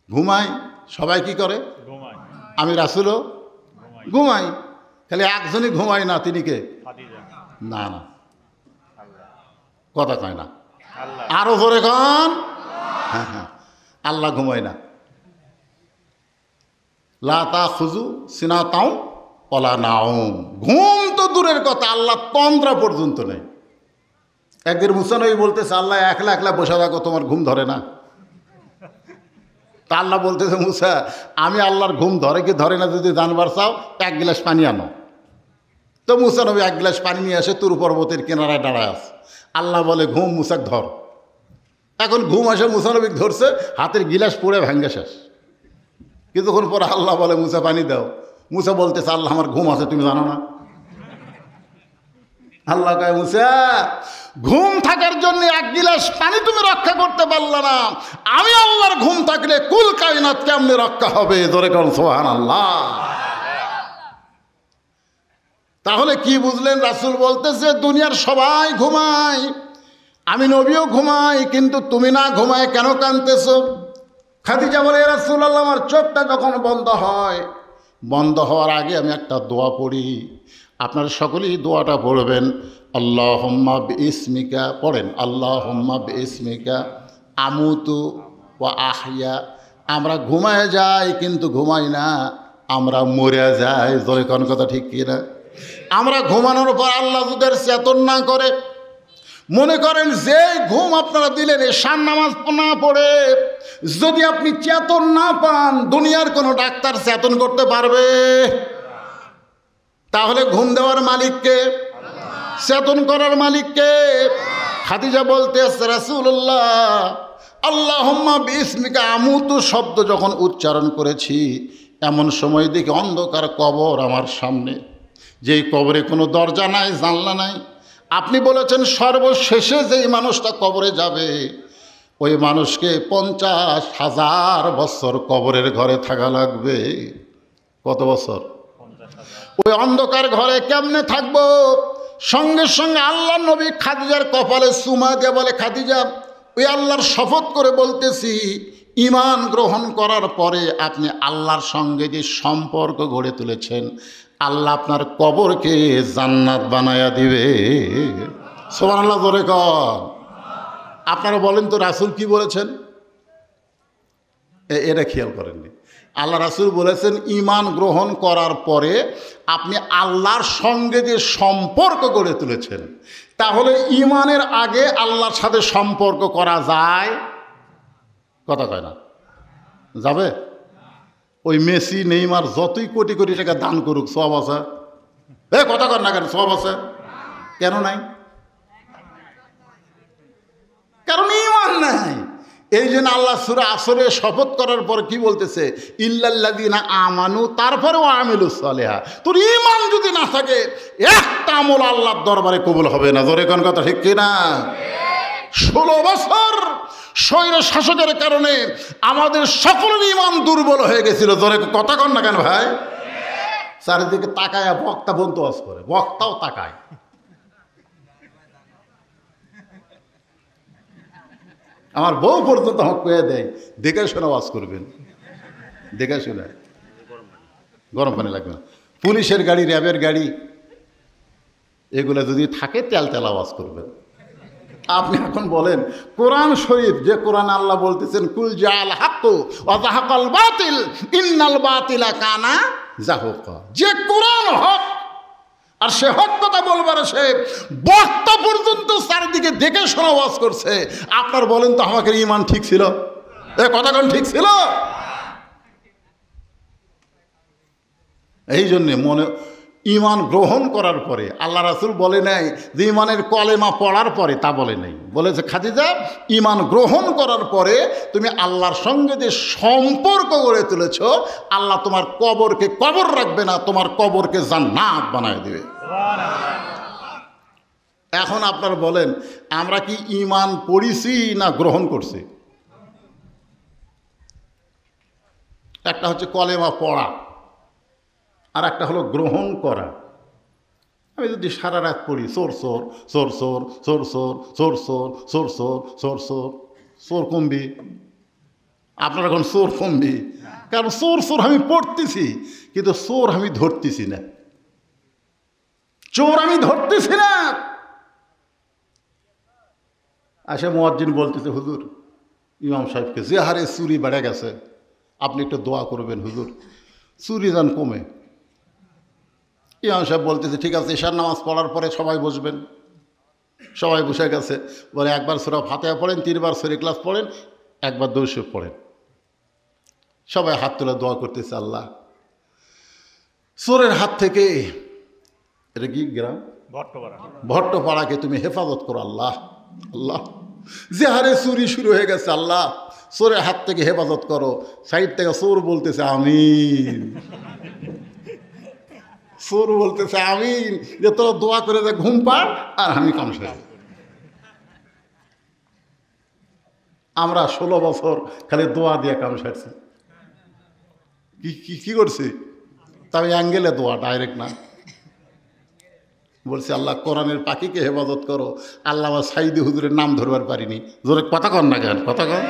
[SPEAKER 1] ঘুমায়। সবাই কি করে? আমি রাসূলও ঘুমাই। খালি একজনই ঘুমায় না, তিনি কে? না না, কথা কয় না, আরো জোরে কন। হ্যাঁ হ্যাঁ, আল্লাহ ঘুমায় না। লা তাখুযু সিনাতাও ওয়ালা নাওম। ঘুম তো দূরের কথা, আল্লাহ তন্দ্রা পর্যন্ত নেই। একদিন মুসা নবী বলতেছে, আল্লাহ একলা একলা বসে থাকো, তোমার ঘুম ধরে না? তা আল্লাহ বলতেছে, মুসা, আমি আল্লাহর ঘুম ধরে কি ধরে না যদি জানবার চাও, এক গ্লাস পানি আনো। তো মুসা নবী এক গ্লাস পানি নিয়ে আসে, তুর পর্বতের কিনারায় দাঁড়ায় আছে। আল্লাহ বলে, ঘুম মুসাক ধর। এখন ঘুম আসে, মুসা নবী ধরছে, হাতের গিলাস পুড়ে ভেঙ্গে শেষ। কিছুক্ষণ পরে আল্লাহ বলে, মুসা পানি দাও। মুসা বলতেছে, আল্লাহ আমার ঘুম আছে, তুমি জানো না? আল্লাহ কয়, মুসা, ঘুম থাকার জন্য এক গিলাস পানি তুমি রক্ষা করতে পারলে না, আমি আল্লাহর ঘুম থাকলে কুল কায়নাত কেমনে রক্ষা হবে? ধরে কোন সুবহানাল্লাহ। তাহলে কি বুঝলেন? রাসূল বলতেছে, দুনিয়ার সবাই ঘুমায়, আমি নবীও ঘুমাই, কিন্তু তুমি না ঘুমায় কেন কাঁদতেছো? খাদিজা বলে, ইয়া রাসূলুল্লাহ, আমার চোখটা যখন বন্ধ হয়, বন্ধ হওয়ার আগে আমি একটা দোয়া পড়ি, আপনারা সকলেই দোয়াটা পড়বেন। আল্লাহুম্মা বিইসমিকা, পড়েন, আল্লাহুম্মা বিইসমিকা আমুতু ওয়া আহইয়া। আমরা ঘুমায় যাই কিন্তু ঘুমাই না, আমরা মরে যাই। জয় কোন কথা ঠিক কিনা? আমরা ঘুমানোর পর আল্লাহ যদি চেতন না করে, মনে করেন যে ঘুম আপনারা দিলেন এশার নামাজ না পড়ে যদি আপনি চেতন না পান, দুনিয়ার কোনো ডাক্তার চেতন করতে পারবে? তাহলে ঘুম দেওয়ার মালিককে, চেতন করার মালিককে? খাদিজা বলতে, রাসূলুল্লাহ, আল্লাহুম্মা বিইসমিকা আমুতু শব্দ যখন উচ্চারণ করেছি, এমন সময় দেখি অন্ধকার কবর আমার সামনে, যেই কবরে কোনো দরজা নাই, জানলা নাই। আপনি বলেছেন সর্বশেষে যেই মানুষটা কবরে যাবে, ওই মানুষকে 50,000 বছর কবরের ঘরে থাকা লাগবে। কত বছর? ওই অন্ধকার ঘরে কেমনে থাকবো? সঙ্গে সঙ্গে আল্লাহ নবী খাদিজার কপালে চুমা দিয়ে বলে, খাদিজা, ওই আল্লাহর শপথ করে বলতেছি, ঈমান গ্রহণ করার পরে আপনি আল্লাহর সঙ্গে যে সম্পর্ক গড়ে তুলেছেন, আল্লাহ আপনার কবরকে জান্নাত বানায়া দিবে। সুবহানাল্লাহ, জোরে কর। আপনারা বলেন তো, রাসূল কি বলেছেন? এটা খেয়াল করেননি। আল্লাহ রাসূল বলেছেন, ঈমান গ্রহণ করার পরে আপনি আল্লাহর সঙ্গে যে সম্পর্ক গড়ে তুলেছেন, তাহলে ঈমানের আগে আল্লাহর সাথে সম্পর্ক করা যায়? কথা কয় না, যাবে? ওই মেসি নেইমার যতই কোটি কোটি টাকা দান করুক, সওয়াব আছে? কথা কর না কেন? সওয়াব আছে কেন নাই? কারণ ঈমান নাই। এই জন্য আল্লাহ সূরা আসরে শপথ করার পর কি বলতেছে? ইল্লাল্লাযীনা আমানু, তারপরেও আমিলুস সালিহাত। তোর ঈমান যদি না থাকে, একটা আমল আল্লাহর দরবারে কবুল হবে না। জোরে কোন কথা ঠিক কিনা? 16 বছর স্বৈর শাসকের কারণে আমাদের সকলের ঈমান দুর্বল হয়ে গেছিল। জোরে কথা কন না কেন ভাই? চারিদিকে তাকায় বক্তা বন্ধু ওয়াজ করে, বক্তাও তাকায়। আমার বউ পর্যন্ত হক পেয়ে দেয়, দেখে শোনা ওয়াজ করবেন, দেখে শোনা। গরম পানি লাগবে না। পুলিশের গাড়ি, র্যাবের গাড়ি, এগুলো যদি থাকে তেল তেল আওয়াজ করবেন। আপনি এখন বলেন কোরআন শরীফ, যে কোরআন আল্লাহ বলতেছেন কুল জাল হাক্কু ওয়া যাহাকাল বাতিল ইন্নাল বাতিলা কানা যাহুকা, যে কোরআন হক, আর সে হক কথা বলবার সে বক্তা পর্যন্ত চারিদিকে দেখে শোনা ওয়াজ করছে, আপনার বলেন তো আমাকে ঈমান ঠিক ছিল? এ কথা কোন ঠিক ছিল? এই জন্যে মনে ঈমান গ্রহণ করার পরে আল্লাহ রাসূল বলে নাই যে ঈমানের কলেমা পড়ার পরে, তা বলে নাই। বলেছে খাদিজা ঈমান গ্রহণ করার পরে তুমি আল্লাহর সঙ্গে যে সম্পর্ক গড়ে তুলেছ, আল্লাহ তোমার কবরকে কবর রাখবে না, তোমার কবরকে জান্নাত বানায় দেবে। এখন আপনার বলেন আমরা কি ঈমান পড়িছি না গ্রহণ করছি? একটা হচ্ছে কলেমা পড়া, আর একটা হলো গ্রহণ করা। আমি যদি সারা রাত পড়ি চোর চোর চোর চোর চোর চোর চোর চোর চোর চোর চোর চোর, চোর কমবি? আপনার এখন চোর কমবি? কারণ চোর চোর আমি পড়তেছি, কিন্তু চোর আমি ধরতেছি না, চোর আমি ধরতেছি না। আসে মুয়াজ্জিন বলতেছে হুজুর ইমাম সাহেবকে, যে হারে চুরি বেড়ে গেছে আপনি একটু দোয়া করবেন হুজুর, চুরি যেন কমে। ইমাম সাহেব বলতেছে ঠিক আছে, ঈশার নামাজ পড়ার পরে সবাই বসবেন। সবাই বসে গেছে। বলে একবার সূরা ফাতিহা পড়েন, 3 বার সূরা ইখলাস পড়েন, একবার দরুদ শরীফ পড়েন। সবাই হাত তুলে দোয়া করতেছে আল্লাহ চোরের হাত থেকে, এটা কি গ্রাম ভট্টপাড়াকে তুমি হেফাজত করো আল্লাহ। আল্লাহ যে হারে চুরি শুরু হয়ে গেছে আল্লাহ চোরের হাত থেকে হেফাজত করো। সাইড থেকে চোর বলতেছে আমিন, চোর বলতেছে আমিন, যে তোরা দোয়া করে যে ঘুম পাড় আর আমি কাম শেষ। আমরা 16 বছর খালি দোয়া দিয়ে কাম সারছি। কি করছি? তবে অ্যাঙ্গেলে দোয়া, ডাইরেক্ট না। বলছি আল্লাহ কোরআনের পাখিকে হেফাজত করো। আল্লাহ সাইদি হুজুরের নাম ধরবার পারিনি। জোরে কথা কন না কেন? কথা কন।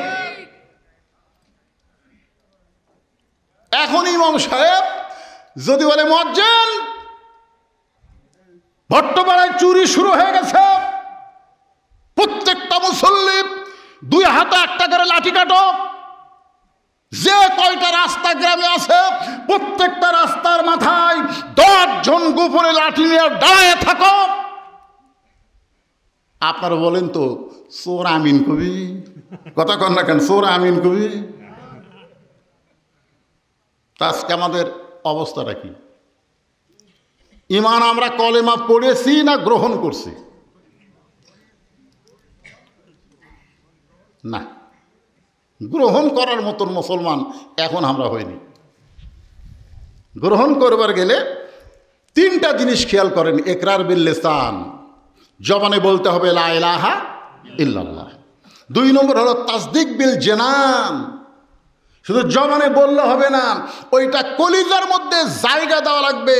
[SPEAKER 1] এখন ইমাম সাহেব যদি বলে মুয়াজ্জিন ভট্টপাড়ায় চুরি শুরু হয়ে গেছে, প্রত্যেকটা মুসল্লি 2 হাতে একটা করে লাঠি কাটো, যে কয়টা রাস্তা গ্রামে আছে প্রত্যেকটা রাস্তার মাথায় 10 জন গোপনে লাঠি নিয়ে দাঁড়ায় থাকো। আপনারা বলেন তো চোর আমিন কবি? কথা কন না কেন? চোর আমিন কবি? আজকে আমাদের অবস্থাটা কি? ঈমান আমরা কলেমা পড়েছি না গ্রহণ করছি? না, গ্রহণ করার মতন মুসলমান এখন আমরা হইনি। গ্রহণ করবার গেলে 3টা জিনিস খেয়াল করেন। ইকরার বিল লিসান, জবানে বলতে হবে লা ইলাহা ইল্লাল্লাহ। 2 নম্বর হলো তাসদিক বিল জানান, শুধু জবানে বললে হবে না, ওইটা কলিজার মধ্যে জায়গা দেওয়া লাগবে।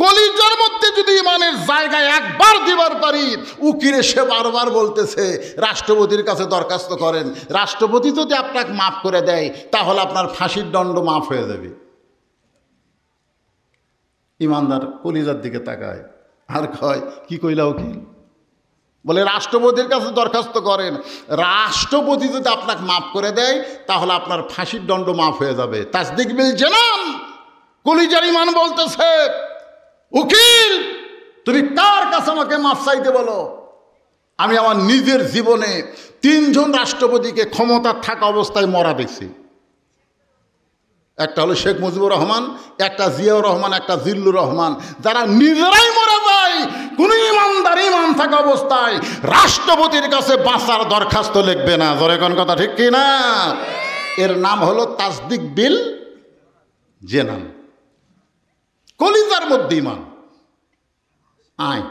[SPEAKER 1] কলিজার মধ্যে যদি ইমানের জায়গায় একবার দিবার পারি, উকিরে সে বারবার বলতেছে রাষ্ট্রপতির কাছে দরখাস্ত করেন, রাষ্ট্রপতি যদি আপনাকে মাফ করে দেয় তাহলে আপনার ফাঁসির দণ্ড মাফ হয়ে যাবে। ইমানদার কলিজার দিকে তাকায় আর কয় কি কইলা উকিল? বলে রাষ্ট্রপতির কাছে দরখাস্ত করেন, রাষ্ট্রপতি যদি আপনাকে মাফ করে দেয় তাহলে আপনার ফাঁসির দণ্ড মাফ হয়ে যাবে। তাসদিক বিল জানান, কলিজার ঈমান বলতেছে উকিল তুমি কার কাছে আমাকে মাফ চাইতে বলো? আমি আমার নিজের জীবনে 3 জন রাষ্ট্রপতিকে ক্ষমতা থাকা অবস্থায় মরা দেখছি। একটা হলো শেখ মুজিবুর রহমান, একটা জিয়াউর রহমান, একটা জিল্লুর রহমান, যারা নিজেরাই মরে যায় কোনো ইমানদার ঈমান থাকা অবস্থায় রাষ্ট্রপতির কাছে বাঁচার দরখাস্ত লিখবে না। জোরে কোন কথা ঠিক কি না? এর নাম হলো তাসদিক বিল জানান, কলিজার মধ্যে ঈমান। আয়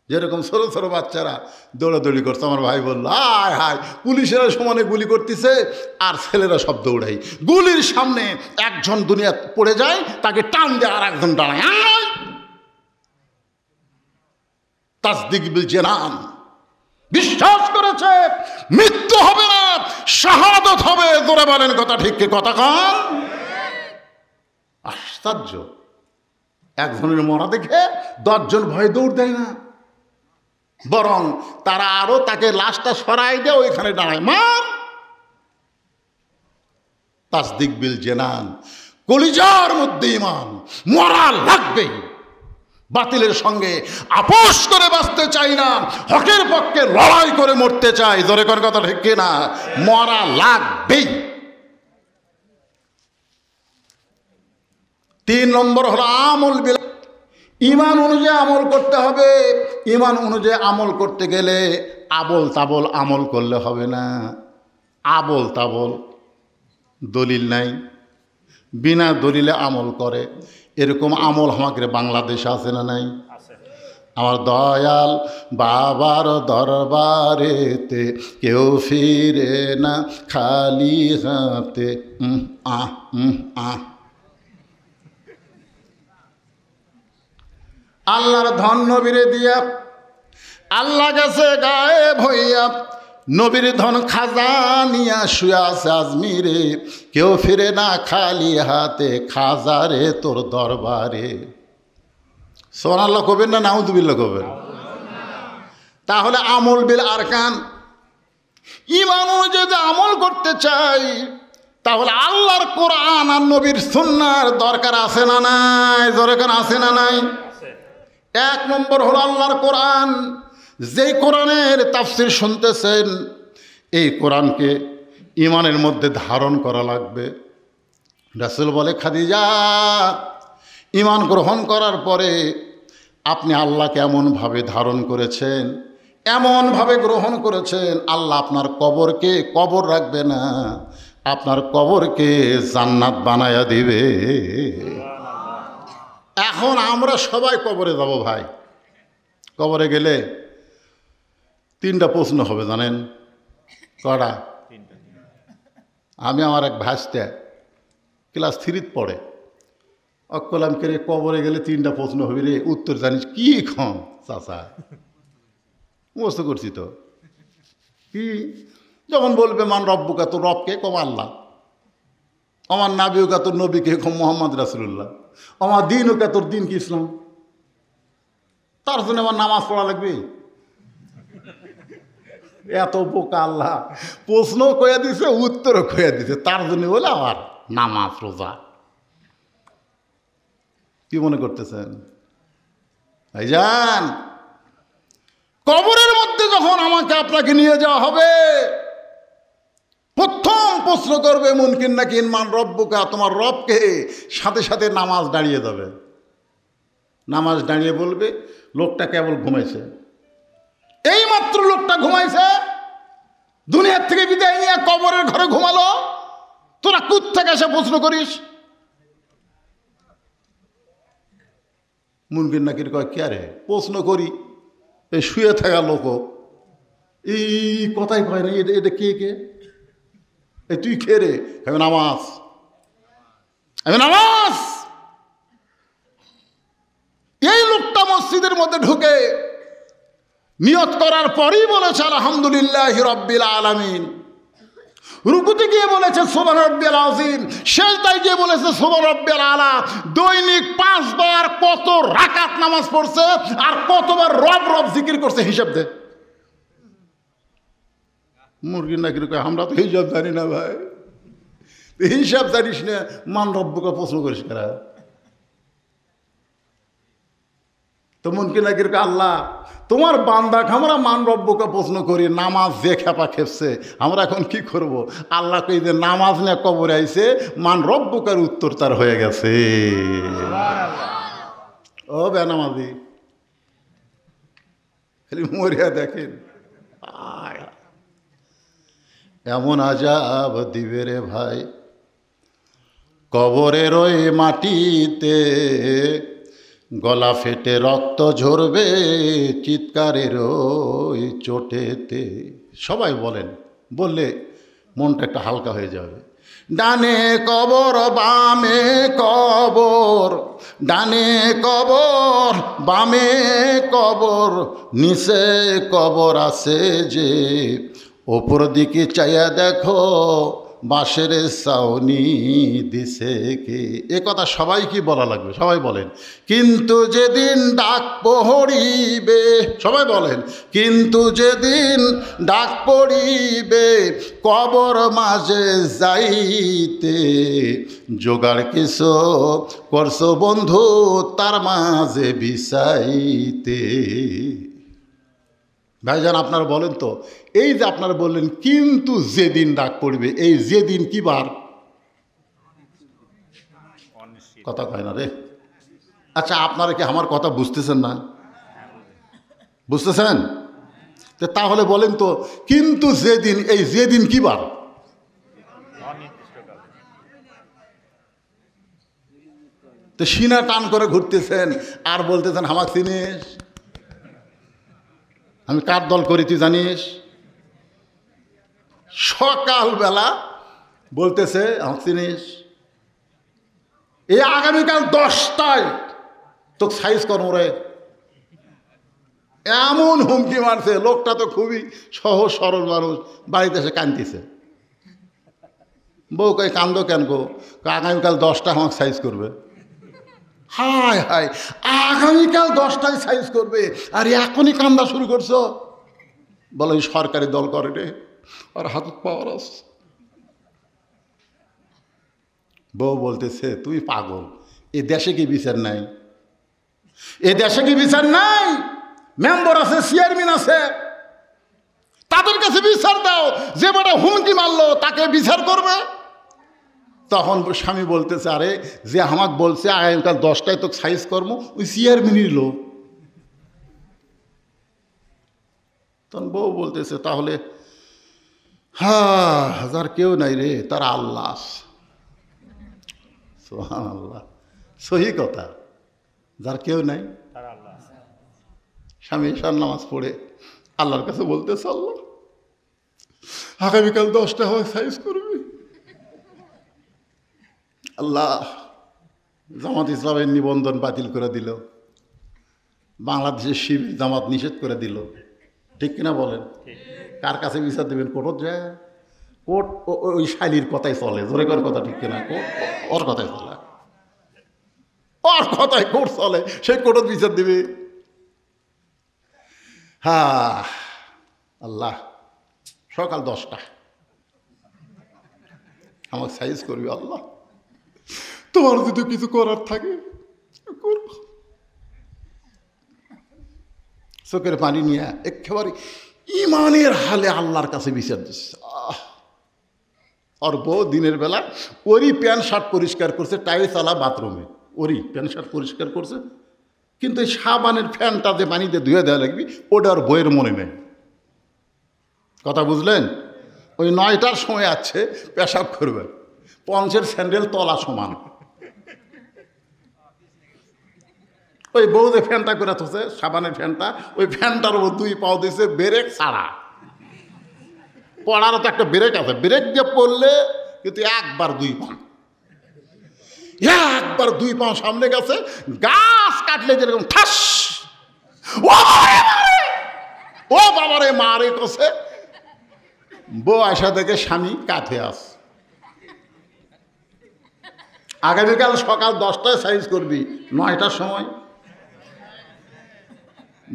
[SPEAKER 1] যেরকম ছোটো ছোটো বাচ্চারা দৌড়াদৌড়ি করছে, আমার ভাই বললো আয় হায় পুলিশেরা সমানে গুলি করতেছে আর ছেলেরা সব দৌড়াই, গুলির সামনে একজন দুনিয়া পড়ে যায়, তাকে টান দিয়ে আর একজন দাঁড়ায়। তাসদিক বিল জানান, বিশ্বাস করেছে মৃত্যু হবে না, শাহাদাত হবে। জোরে বলেন কথা ঠিক কি? কথা কন। আশ্চর্য, একজনের মরা দেখে 10 জন ভয়ে দৌড় দেয় না। বরং তারা আরো তাকে লাশটা সরাই দিয়ে ওইখানে দাঁড়ায়, মার। তাসদিক বিল জেনান, কলিজার মধ্যে ঈমান, মরা লাগবেই। বাতিলের সঙ্গে আপোষ করে বাঁচতে চাই না, হকের পক্ষে লড়াই করে মরতে চাই। জোরে কোন কথা ঠিক কিনা? মরা লাগবেই। 3 নম্বর হলো আমল বিল, ঈমান অনুযায়ী আমল করতে হবে। ঈমান অনুযায়ী আমল করতে গেলে আবল তাবল আমল করলে হবে না। আবল তাবল, দলিল নাই, বিনা দলিলে আমল করে, এরকম আমল আমাদের বাংলাদেশে আছে না নাই? আমার দয়াল বাবার দরবারেতে কেউ ফিরে না খালি হাতে। আল্লাহর ধন নবীরে দিয়া, আল্লাহ গেছে গায়েব হইয়া, নবীর ধন খাজা নিয়া শুয়া আছে আজমিরে, কেউ ফিরে না খালি হাতে খাজারে তোর দরবারে। সুবহানাল্লাহ কবেন না নাউযুবিল্লাহ কবেন? তাহলে আমল বিল আরকান, ঈমান অনুযায়ী আমল করতে চাই, তাহলে আল্লাহর কোরআন আর নবীর সুন্নাহর দরকার আছে না নাই? দরকার আছে না নাই? 1 নম্বর হলো আল্লাহর কোরআন। যেই কোরআনের তাফসির শুনতেছেন, এই কোরআনকে ঈমানের মধ্যে ধারণ করা লাগবে। রাসূল বলে, খাদিজা, ঈমান গ্রহণ করার পরে আপনি আল্লাহকে এমনভাবে ধারণ করেছেন, এমনভাবে গ্রহণ করেছেন, আল্লাহ আপনার কবরকে কবর রাখবে না, আপনার কবরকে জান্নাত বানায়া দিবে। এখন আমরা সবাই কবরে যাব ভাই। কবরে গেলে 3টা প্রশ্ন হবে, জানেন কটা? আমি আমার এক ভাইস্তে ক্লাস 3 পড়ে, অকলাম করে কবরে গেলে 3টা প্রশ্ন হবে রে, উত্তর জানিস কি? খন চাচা মুখস্থ করছি তো। কি যখন বলবে মান রব্বুকা, তোর রবকে কম আল্লাহ, আমার নাবিউকা তোর নবীকে কম মোহাম্মদ রাসূলুল্লাহ, আমার দিন ওকা তোর দিন কি ইসলাম, তার জন্য আমার নামাজ পড়া লাগবে। এত বোকা আল্লাহ, প্রশ্ন কয়ে দিছে, উত্তরও কয়ে দিছে, তার জন্য বলে আবার নামাজ রোজা। কি মনে করতেছেন ভাইজান? কবরের মধ্যে যখন আমাকে আপনাকে নিয়ে যাওয়া হবে, প্রথম প্রশ্ন করবে মুনকির নাকির মান রব্বুকা, তোমার রবকে। সাথে সাথে নামাজ দাঁড়িয়ে যাবে। নামাজ দাঁড়িয়ে বলবে, লোকটা কেবল ঘুমাইছে, এই মাত্র লোকটা ঘুমাইছে, দুনিয়ার থেকে বিদায় নিয়ে কবরের ঘরে ঘুমালো, তোরা কোত্থেকে এসে প্রশ্ন করিস? মুনকির নাকির কয়, কে রে প্রশ্ন করি? এই শুয়ে থাকা লোক এই কথাই কয় না, এটা কে কে? এই তুই খেয়ে রে? আমি নামাজ, আমি নামাজ। এই লোকটা মসজিদের মধ্যে ঢুকে নিয়ত করার পরেই বলেছে আলহামদুলিল্লাহি রাব্বিল আলামিন। রুকুতে গিয়ে বলেছে সুবহান রাব্বিয়াল আযীম, সিজদায় গিয়ে বলেছে সুবহান রাব্বিয়াল আলা। দৈনিক 5 বার কত রাকাত নামাজ পড়ছে আর কতবার রব রব জিকির করছে, হিসাব দে। মুরগির নাকি আমরা তো হিসাব জানি না ভাই। হিসাব জানিস না, মান রব্বুকে প্রশ্ন করিস কারা? তো মুনকির নাকির আল্লাহ তোমার বান্দাকে আমরা মান রব্বুকে প্রশ্ন করি, নামাজ যে খেপা খেপছে, আমরা এখন কি করব? আল্লাহ কই যে নামাজ নিয়ে কবরে আইছে, মান রব্বুকার উত্তর তার হয়ে গেছে। ও বেনামাজি খালি মরিয়া দেখেন, এমন আজাব দিবে রে ভাই কবরের ওই মাটিতে, গলা ফেটে রক্ত ঝরবে চিৎকারের ওই চোটেতে। সবাই বলেন, বললে মনটা একটা হালকা হয়ে যাবে। ডানে কবর বামে কবর, ডানে কবর বামে কবর, নিচে কবর আছে যে, ওপর দিকে চাইয়া দেখো বাঁশের ছাউনি দিছে কে। এ কথা সবাই কি বলা লাগবে? সবাই বলেন। কিন্তু যেদিন ডাক পড়িবে, সবাই বলেন, কিন্তু যেদিন ডাক পড়িবে কবর মাঝে যাইতে, জোগাড় কিছু করছো বন্ধু তার মাঝে বিছাইতে। ভাইজান আপনারা বলেন তো, এই যে আপনারা বললেন কিন্তু যেদিন ডাক পড়বে, এই যেদিন কি বার?
[SPEAKER 2] অনিশ্চিত।
[SPEAKER 1] কথা কয় না রে। আচ্ছা আপনারা কি আমার কথা বুঝতেছেন না? বুঝতেছেন? তো তাহলে বলেন তো, কিন্তু যেদিন, এই যেদিন কি বার?
[SPEAKER 2] অনির্দিষ্টকাল।
[SPEAKER 1] তো সিনা টান করে ঘুরতেছেন আর বলতেছেন আমাকে চিনিস, আমি কার দল করি তুই জানিস? সকালবেলা বলতেছে আমাকে চিনিস, এই আগামীকাল 10টায় তো সাইজ কর্মরে, এমন হুমকি মারছে। লোকটা তো খুবই সহজ সরল মানুষ, বাড়িতে এসে কাঁদতেছে। বউ কই কান্দো কেন গো? আগামীকাল 10টায় আমাকে সাইজ করবে। হায় হায়, আগামীকাল 10টায় সাইজ করবে আর এখনই কান্দা শুরু করছো? বলো এই সরকারি দল করে রে, আর হাতত পাওয়ার আছে। বউ বলতেছে তুই পাগল, এ দেশে কি বিচার নাই? এ দেশে কি বিচার নাই? মেম্বার আছে, চেয়ারম্যান আছে, তাদের কাছে বিচার দাও। যে বেটা হুমকি মারলো তাকে বিচার করবে। তখন স্বামী বলতেছে আরে যে আমাকে বলছে আগামীকাল 10টায় তো সাইজ কর্ম, ওই চেয়ারম্যানই লোক। তখন বউ বলতেছে তাহলে হ্যাঁ, যার কেউ নাই রে তার আল্লাহ। সুবহানাল্লাহ, সহি কথা, যার কেউ নাই।
[SPEAKER 2] তার আল্লাহ আছে।
[SPEAKER 1] স্বামী ঈশার নামাজ পড়ে আল্লাহর কাছে বলতেছে আল্লাহ আগামীকাল 10টা হয় সাইজ করবি। আল্লাহ জামাত ইসলামের নিবন্ধন বাতিল করে দিল, বাংলাদেশের শিবির জামাত নিষেধ করে দিল, ঠিক কিনা বলেন? কার কাছে বিচার দেবেন? কোর্ট যায়। কোর্ট ওই শালির কথাই চলে, জোরে কর কথা, ঠিক কিনা? ওর কথাই চলে, ওর কথাই কোর্ট চলে, সেই কোর্টত বিচার দেবে। হ্যাঁ আল্লাহ, সকাল 10টা আমাকে সাইজ করবি আল্লাহ, তোমার যদি কিছু করার থাকে করো। চোখের পানি নিয়ে একেবারে ইমানের হালে আল্লাহর কাছে বিচার দিচ্ছে। আর বউ দিনের বেলা ওরই প্যান্ট শার্ট পরিষ্কার করছে, টাইলস আলা বাথরুমে ওরই প্যান্ট শার্ট পরিষ্কার করছে, কিন্তু এই সাবানের ফ্যানটা যে পানিতে ধুয়ে দেওয়া লাগবে ওটা আর বইয়ের মনে নেই। কথা বুঝলেন? ওই 9টার সময় আছে পেশাব করবে, পঞ্চের স্যান্ডেল তলা সমান। ওই বউ যে ফ্যানটা করে থছে সাবানের ফ্যানটা, ওই ফ্যানটার উপর 2 পাও দিয়েছে ব্রেক ছাড়া। পড়ারও তো একটা ব্রেক আছে, ব্রেক দিয়ে পড়লে কিন্তু একবার 2 পা, একবার 2 পা সামনে গেছে, গাছ কাটলে যেরকম ঠাস, ও বাবারে মারে কষে। বউ আসা দেখে স্বামী কাঁথে আস, আগামীকাল সকাল 10টায় সাইজ করবি, 9টার সময়।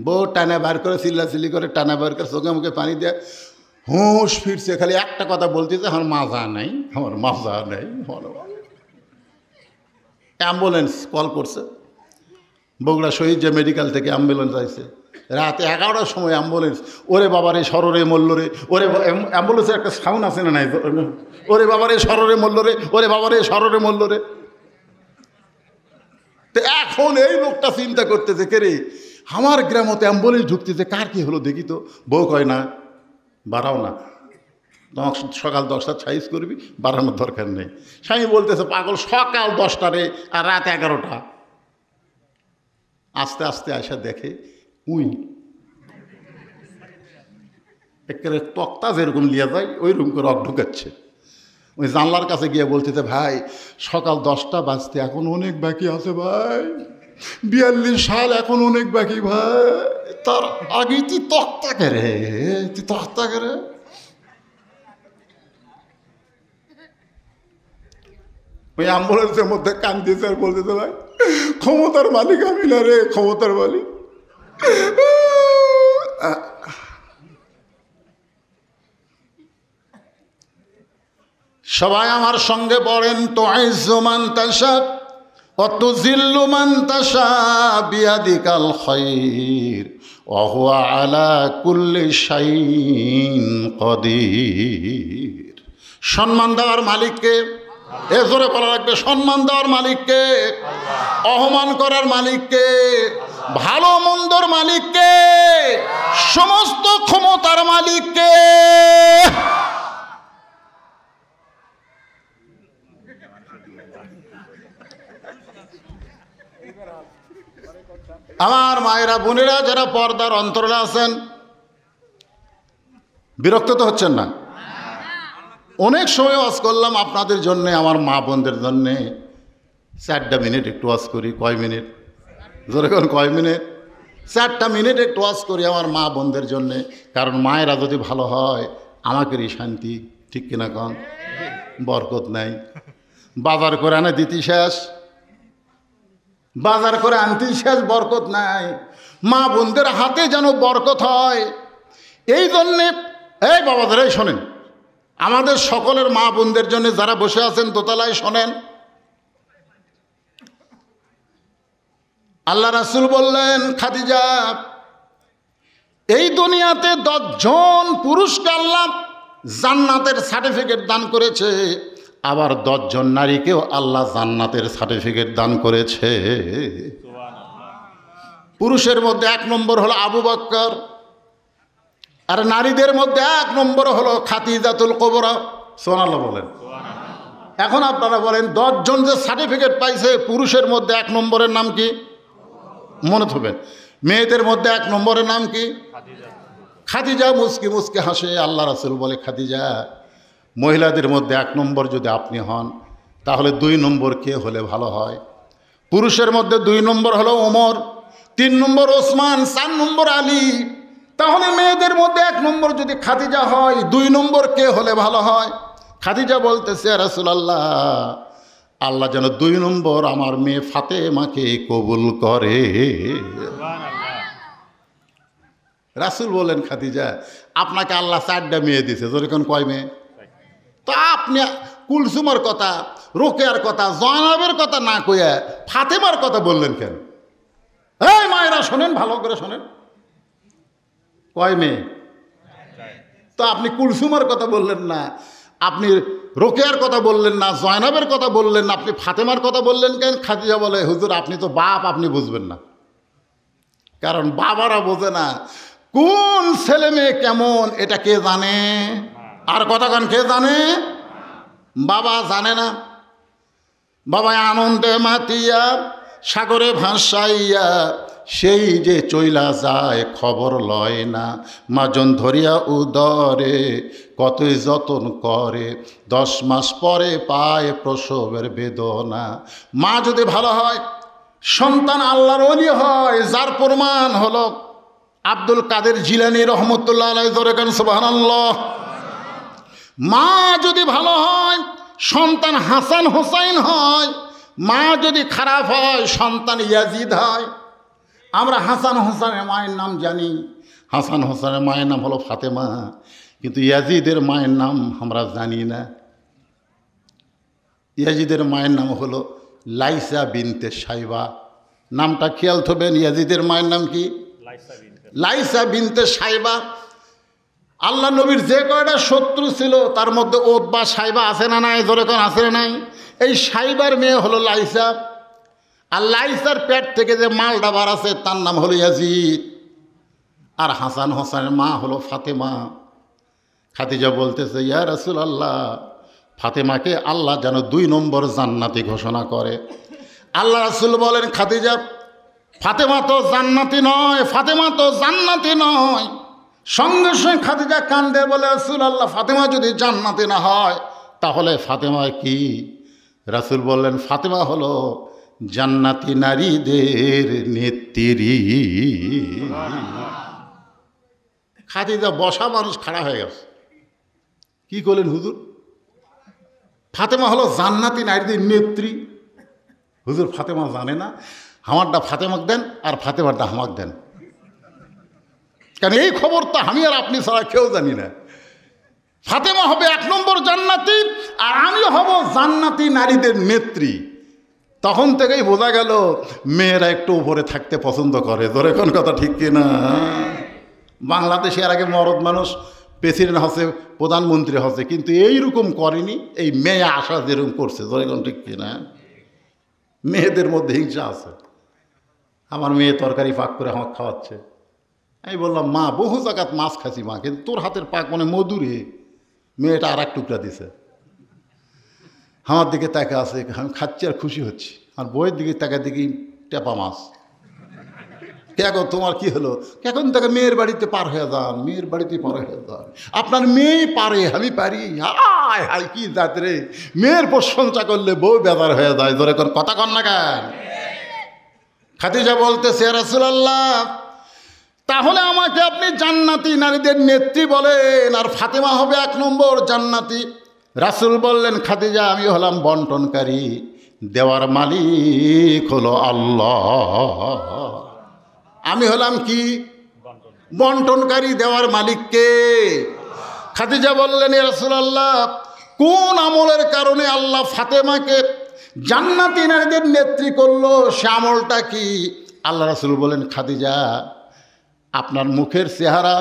[SPEAKER 1] বউ টানা বার করে চিল্লাচিল্লি করে, টানা বার করে চোখে মুখে পানি দিয়ে হুঁশ ফিরছে, খালি একটা কথা বলতেছে আমার মাজা নেই, আমার মাজা নেই। অ্যাম্বুলেন্স কল করছে, বগুড়া শহীদ যে মেডিকেল থেকে অ্যাম্বুলেন্স আসছে রাত 11টার সময়। অ্যাম্বুলেন্স, ওরে বাবারে সররে মল্লরে, ওরে অ্যাম্বুলেন্সের একটা সাউন্ড আছে না নাই, ওরে বাবারে সররে মল্লরে, ওরে বাবারে সররে মল্লরে। তো এখন এই লোকটা চিন্তা করতেছে কে রে আমার গ্রামতে অ্যাম্বুলেন্স ঢুকতেছে, কার কি হলো দেখি তো। বউ কয় না বাড়াও না, সকাল 10টা সাইজ করবি, বাড়ানোর দরকার নেই। স্বামী বলতেছে পাগল, সকাল 10টা রে আর রাত 11টা। আস্তে আস্তে আসা দেখে উই একেবারে তক্তা যেরকম লিয়া যায় ওই রকম করে রক ঢুকাচ্ছে। ওই জানলার কাছে গিয়ে বলতেছে ভাই সকাল 10টা বাজতে এখন অনেক বাকি আছে ভাই, 42 সাল এখন অনেক বাকি ভাই, তার আগে তুই তক্তা করে, তুই তক্তা করে। ওই অ্যাম্বুলেন্সের মধ্যে কান্দিছে আর বলতেছে, ভাই ক্ষমতার মালিক আমি না রে, ক্ষমতার মালিক। সবাই আমার সঙ্গে পড়েন, তো আইজ্জু মান তাশা ওয়া তুযিল্লু মান তাশা বিয়াদিকাল খায়র ওয়া হুয়া আলা কুল্লি শাইইন কাদির। সম্মান দেওয়ার মালিককে, এ জোরে বলা রাখবে, সম্মান দেওয়ার মালিককে, অপমান করার মালিককে, ভালো মন্দর মালিককে, সমস্ত ক্ষমতার মালিককে। আমার মায়েরা বোনেরা যারা পর্দার অন্তরালে আছেন, বিরক্ত তো হচ্ছেন না? অনেক সময় ওয়াজ করলাম আপনাদের জন্য, আমার মা বোনদের জন্যে। 4টা মিনিট একটু ওয়াজ করি। কয় মিনিট? যেরকম কয় মিনিট? 4টা মিনিট একটু ওয়াজ করি আমার মা বোনদের জন্যে। কারণ মায়েরা যদি ভালো হয় আমাকেরই শান্তি, ঠিক কিনা কন? বরকত নাই। বাজার করে আনে দিতি শেষ, বাজার করে আনতেই শেষ, বরকত নাই। মা বোনদের হাতে যেন বরকত হয়, এই জন্যে এই বাবাদের এই শোনেন, আমাদের সকলের মা বোনদের জন্য যারা বসে আছেন দোতলায় শোনেন, আল্লাহ রাসূল বললেন, খাদিজা এই দুনিয়াতে 10 জন পুরুষকে আল্লাহ জান্নাতের সার্টিফিকেট দান করেছে, আবার 10 জন নারীকেও আল্লাহ জান্নাতের সার্টিফিকেট দান করেছে। পুরুষের মধ্যে 1 নম্বর হলো আবু বকর, আর নারীদের মধ্যে 1 নম্বর হলো খাদিজাতুল কুবরা। সুবহানাল্লাহ বলেন। এখন আপনারা বলেন 10 জন যে সার্টিফিকেট পাইছে, পুরুষের মধ্যে 1 নম্বরের নাম কি? মনে থাকবেন। মেয়েদের মধ্যে 1 নম্বরের নাম কি? খাদিজা। মুস্কি মুস্কি হাসে আল্লাহ রাসূল বলে, খাদিজা মহিলাদের মধ্যে 1 নম্বর যদি আপনি হন, তাহলে 2 নম্বর কে হলে ভালো হয়? পুরুষের মধ্যে 2 নম্বর হলো ওমর, 3 নম্বর ওসমান, 4 নম্বর আলী। তাহলে মেয়েদের মধ্যে 1 নম্বর যদি খাদিজা হয়, 2 নম্বর কে হলে ভালো হয়? খাদিজা বলতেছে, ইয়া রাসূলুল্লাহ, আল্লাহ যেন 2 নম্বর আমার মেয়ে ফাতেমাকে কবুল করে। রাসূল বলেন, খাদিজা আপনাকে আল্লাহ 4টা মেয়ে দিয়েছে, যেরকম কয় মেয়ে? তো আপনি কুলসুমের কথা, রোকেয়ার কথা, জয়নাবের কথা না কইয়া ফাতেমার কথা বললেন কেন? এই মায়েরা শোনেন, ভালো করে শোনেন, কয় মেয়ে? তো আপনি কুলসুমের কথা বললেন না, আপনি রোকেয়ার কথা বললেন না, জয়নাবের কথা বললেন না, আপনি ফাতেমার কথা বললেন কেন? খাদিজা বলে, হুজুর আপনি তো বাপ, আপনি বুঝবেন না। কারণ বাবারা বোঝে না কোন ছেলে মেয়ে কেমন, এটা কে জানে? আর কতক্ষণ কে জানে? বাবা জানে না। বাবা আনন্দে মাতিয়া সাগরে ভাসাইয়া সেই যে চইলা যায়, খবর লয় না। মাজন ধরিয়া উদরে কতই যতন করে, 10 মাস পরে পায় প্রসবের বেদনা। মা যদি ভালো হয়, সন্তান আল্লাহর ওলি হয়, যার প্রমাণ হলো আব্দুল কাদের জিলানী রহমতুল্লাহ আলাইহি দরকান সুবহানাল্লাহ। মা যদি ভালো হয়, সন্তান হাসান হোসাইন হয়। মা যদি খারাপ হয়, সন্তান ইয়াজিদ হয়। আমরা হাসান হোসেনের মায়ের নাম জানি, হাসান হোসেনের মায়ের নাম হলো ফাতেমা, কিন্তু ইয়াজিদের মায়ের নাম আমরা জানি না। ইয়াজিদের মায়ের নাম হলো লাইসা বিনতে সাইবা। নামটা খেয়াল থবেন, ইয়াজিদের মায়ের নাম কি? লাইসা বিনতে সাইবা। আল্লাহ নবীর যে কয়টা শত্রু ছিল তার মধ্যে ওতবা সাইবা আছে না নাই? যেরকম আছে না নাই? এই সাইবার মেয়ে হলো লাইসা। আর লাইসার পেট থেকে যে মালটা বার আছে তার নাম হলো ইয়াজিদ। আর হাসান হোসেনের মা হলো ফাতেমা। খাদিজা বলতেছে, ইয়া রাসূলুল্লাহ, ফাতেমাকে আল্লাহ যেন 2 নম্বর জান্নাতি ঘোষণা করে। আল্লাহ রাসূল বলেন, খাদিজা ফাতেমা তো জান্নাতি নয়, ফাতেমা তো জান্নাতি নয়। সঙ্গে সঙ্গে খাদিজা কান্দে বলে, রাসূলুল্লাহ ফাতেমা যদি জান্নাতি না হয় তাহলে ফাতেমা কি? রাসূল বললেন, ফাতেমা হলো জান্নাতি নারীদের নেত্রী। খাদিজা বসা মানুষ খাড়া হয়ে গেছে। কি করলেন হুজুর? ফাতেমা হলো জান্নাতি নারীদের নেত্রী। হুজুর ফাতেমা জানে না, আমারটা ফাতেমাক দেন আর ফাতেমারটা আমাকে দেন, কারণ এই খবর তো আমি আর আপনি ছাড়া কেউ জানি না। ফাতেমা হবে 1 নম্বর জান্নাতি, আর আমি হব জান্নাতি নারীদের নেত্রী। তখন থেকেই বোঝা গেল মেয়েরা একটু উপরে থাকতে পছন্দ করে। ধরে কোন কথা ঠিক কিনা? বাংলাদেশে এর আগে মরদ মানুষ প্রেসিডেন্ট হচ্ছে, প্রধানমন্ত্রী হচ্ছে, কিন্তু এইরকম করেনি এই মেয়ে আশা যেরকম করছে। ধরে কোন ঠিক কিনা? মেয়েদের মধ্যে হিংসা আছে। আমার মেয়ে তরকারি পাক করে আমাকে খাওয়াচ্ছে, আমি বললাম মা বহু জায়গাত মাছ খাচ্ছি মা, কিন্তু তোর হাতের পাক মানে মধুরে। মেয়েটা আর 1 টুকরা দিছে, আমার দিকে তাকে আছে, আমি খাচ্ছি আর খুশি হচ্ছি। আর বইয়ের দিকে তাকা দেখি টেপা মাছ। কে গো তোমার কি হলো? এখন তাকে মেয়ের বাড়িতে পার হয়ে যান, মেয়ের বাড়িতে পার হয়ে যান। আপনার মেয়ে পারে, আমি পারি? হায় হায় কি জাত রে! মেয়ের প্রশংসা করলে বউ বেজার হয়ে যায়। ধরে কোন কথা কন না কেন? খাদিজা বলতেছে রাসূলুল্লাহ, তাহলে আমাকে আপনি জান্নাতি নারীদের নেত্রী বলেন, আর ফাতেমা হবে 1 নম্বর জান্নাতি। রাসূল বললেন, খাদিজা আমি হলাম বন্টনকারী, দেওয়ার মালিক হলো আল্লাহ। আমি হলাম কি? বন্টনকারী, দেওয়ার মালিক কে? খাদিজা বললেন, ইয়া রাসূলুল্লাহ, কোন আমলের কারণে আল্লাহ ফাতেমাকে জান্নাতি নারীদের নেত্রী করলো, সে আমলটা কি? আল্লাহ রাসূল বলেন, খাদিজা আপনার মুখের চেহারা,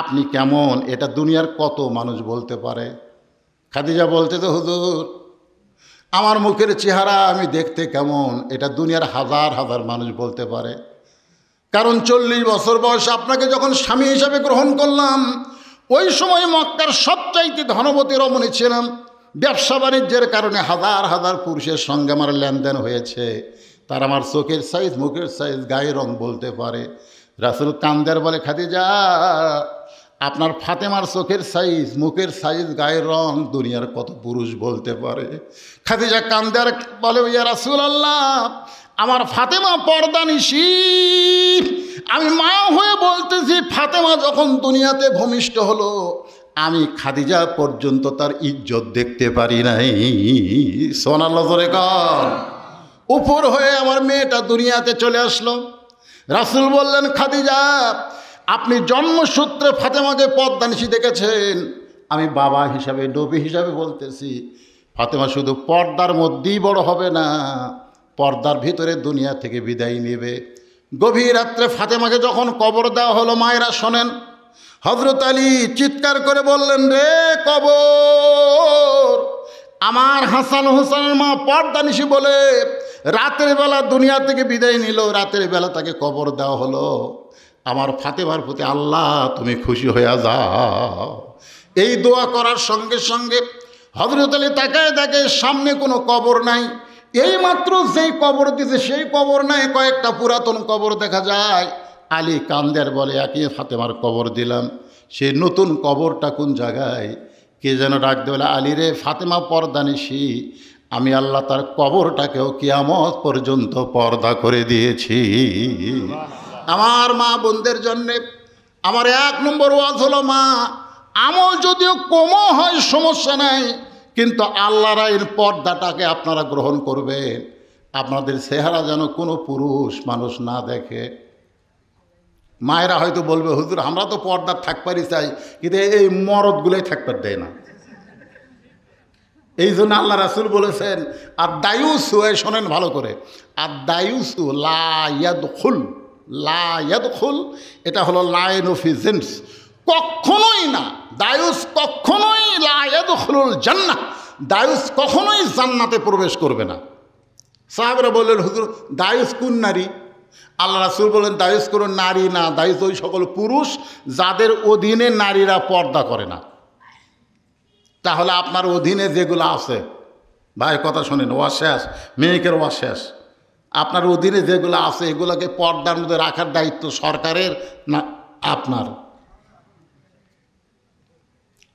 [SPEAKER 1] আপনি কেমন, এটা দুনিয়ার কত মানুষ বলতে পারে। খাদিজা বলতে তো হুজুর আমার মুখের চেহারা আমি দেখতে কেমন, এটা দুনিয়ার হাজার হাজার মানুষ বলতে পারে। কারণ 40 বছর বয়সে আপনাকে যখন স্বামী হিসাবে গ্রহণ করলাম, ওই সময় মক্কার সবচাইতে ধনবতী রমণী ছিলাম। ব্যবসা বাণিজ্যের কারণে হাজার হাজার পুরুষের সঙ্গে আমার লেনদেন হয়েছে। তার আমার চোখের সাইজ, মুখের সাইজ, গায়ের রং বলতে পারে। রাসূল কান্দের বলে, খাদিজা আপনার ফাতেমার চোখের সাইজ, মুখের সাইজ, গায়ের রং দুনিয়ার কত পুরুষ বলতে পারে। খাদিজা কান্দের বলে, ইয়া রাসূলুল্লাহ আমার ফাতেমা পর্দানিশী, আমি মা হয়ে বলতেছি ফাতেমা যখন দুনিয়াতে ভূমিষ্ঠ হলো, আমি খাদিজা পর্যন্ত তার ইজ্জত দেখতে পারি নাই। সুবহানাল্লাহ জোরে কর। উপর হয়ে আমার মেয়েটা দুনিয়াতে চলে আসলো। রাসূল বললেন, খাদিজা আপনি জন্মসূত্রে ফাতেমাকে পর্দানিশী দেখেছেন, আমি বাবা হিসাবে, নবী হিসাবে বলতেছি, ফাতেমা শুধু পর্দার মধ্যেই বড় হবে না, পর্দার ভিতরে দুনিয়া থেকে বিদায় নেবে। গভীর রাত্রে ফাতেমাকে যখন কবর দেওয়া হলো, মায়েরা শোনেন, হযরত আলী চিৎকার করে বললেন, রে কবর! আমার হাসান হোসেনের মা পর্দানিশী বলে রাতের বেলা দুনিয়া থেকে বিদায় নিল, রাতের বেলা তাকে কবর দেওয়া হলো। আমার ফাতেমার প্রতি আল্লাহ তুমি খুশি হয়ে যাও। এই দোয়া করার সঙ্গে সঙ্গে হযরত আলী তাকায় দেখে সামনে কোনো কবর নাই। এইমাত্র যেই কবর দিছে সেই কবর নাই, কয়েকটা পুরাতন কবর দেখা যায়। আলী কান্দের বলে, একই ফাতেমার কবর দিলাম, সে নতুন কবরটা কোন জায়গায়? কে যেন ডাক দিয়ে বলে, আলী রে, ফাতেমা পর্দানিশী, আমি আল্লাহ তার কবরটাকেও কিয়ামত পর্যন্ত পর্দা করে দিয়েছি। আমার মা বোনদের জন্যে আমার 1 নম্বর ওয়াজ হলো, মা আমল যদিও কমও হয় সমস্যা নাই, কিন্তু আল্লাহর আইন পর্দাটাকে আপনারা গ্রহণ করবেন। আপনাদের চেহারা যেন কোনো পুরুষ মানুষ না দেখে। মায়েরা হয়তো বলবে, হুজুর আমরা তো পর্দার থাকপারই চাই, কিন্তু এই মরদগুলোই থাকবার দেয় না। এই জন্য আল্লাহ রাসূল বলেছেন, আর দায়ুসু, শোনেন ভালো করে, আর দায়ুসু লা ইয়াদখুল, লা ইয়াদখুল, এটা হলো লাইন অফ জেন্টস, কখনোই না। দায়ুস কখনোই লা ইয়াদখুলুল জান্নাহ, দায়ুস কখনোই জান্নাতে প্রবেশ করবে না। সাহাবারা বললেন, হুজুর দায়ুস কোন নারী? আল্লাহ রাসূল বলেন, দায়ুস কোনো নারী না, দায়ুস ওই সকল পুরুষ যাদের অধীনে নারীরা পর্দা করে না। তাহলে আপনার অধীনে যেগুলো আছে, ভাই কথা শোনেন, ওয়াজ শেষ, মেয়েকের ওয়াজ শেষ। আপনার অধীনে যেগুলো আছে এগুলোকে পর্দার মধ্যে রাখার দায়িত্ব সরকারের না আপনার?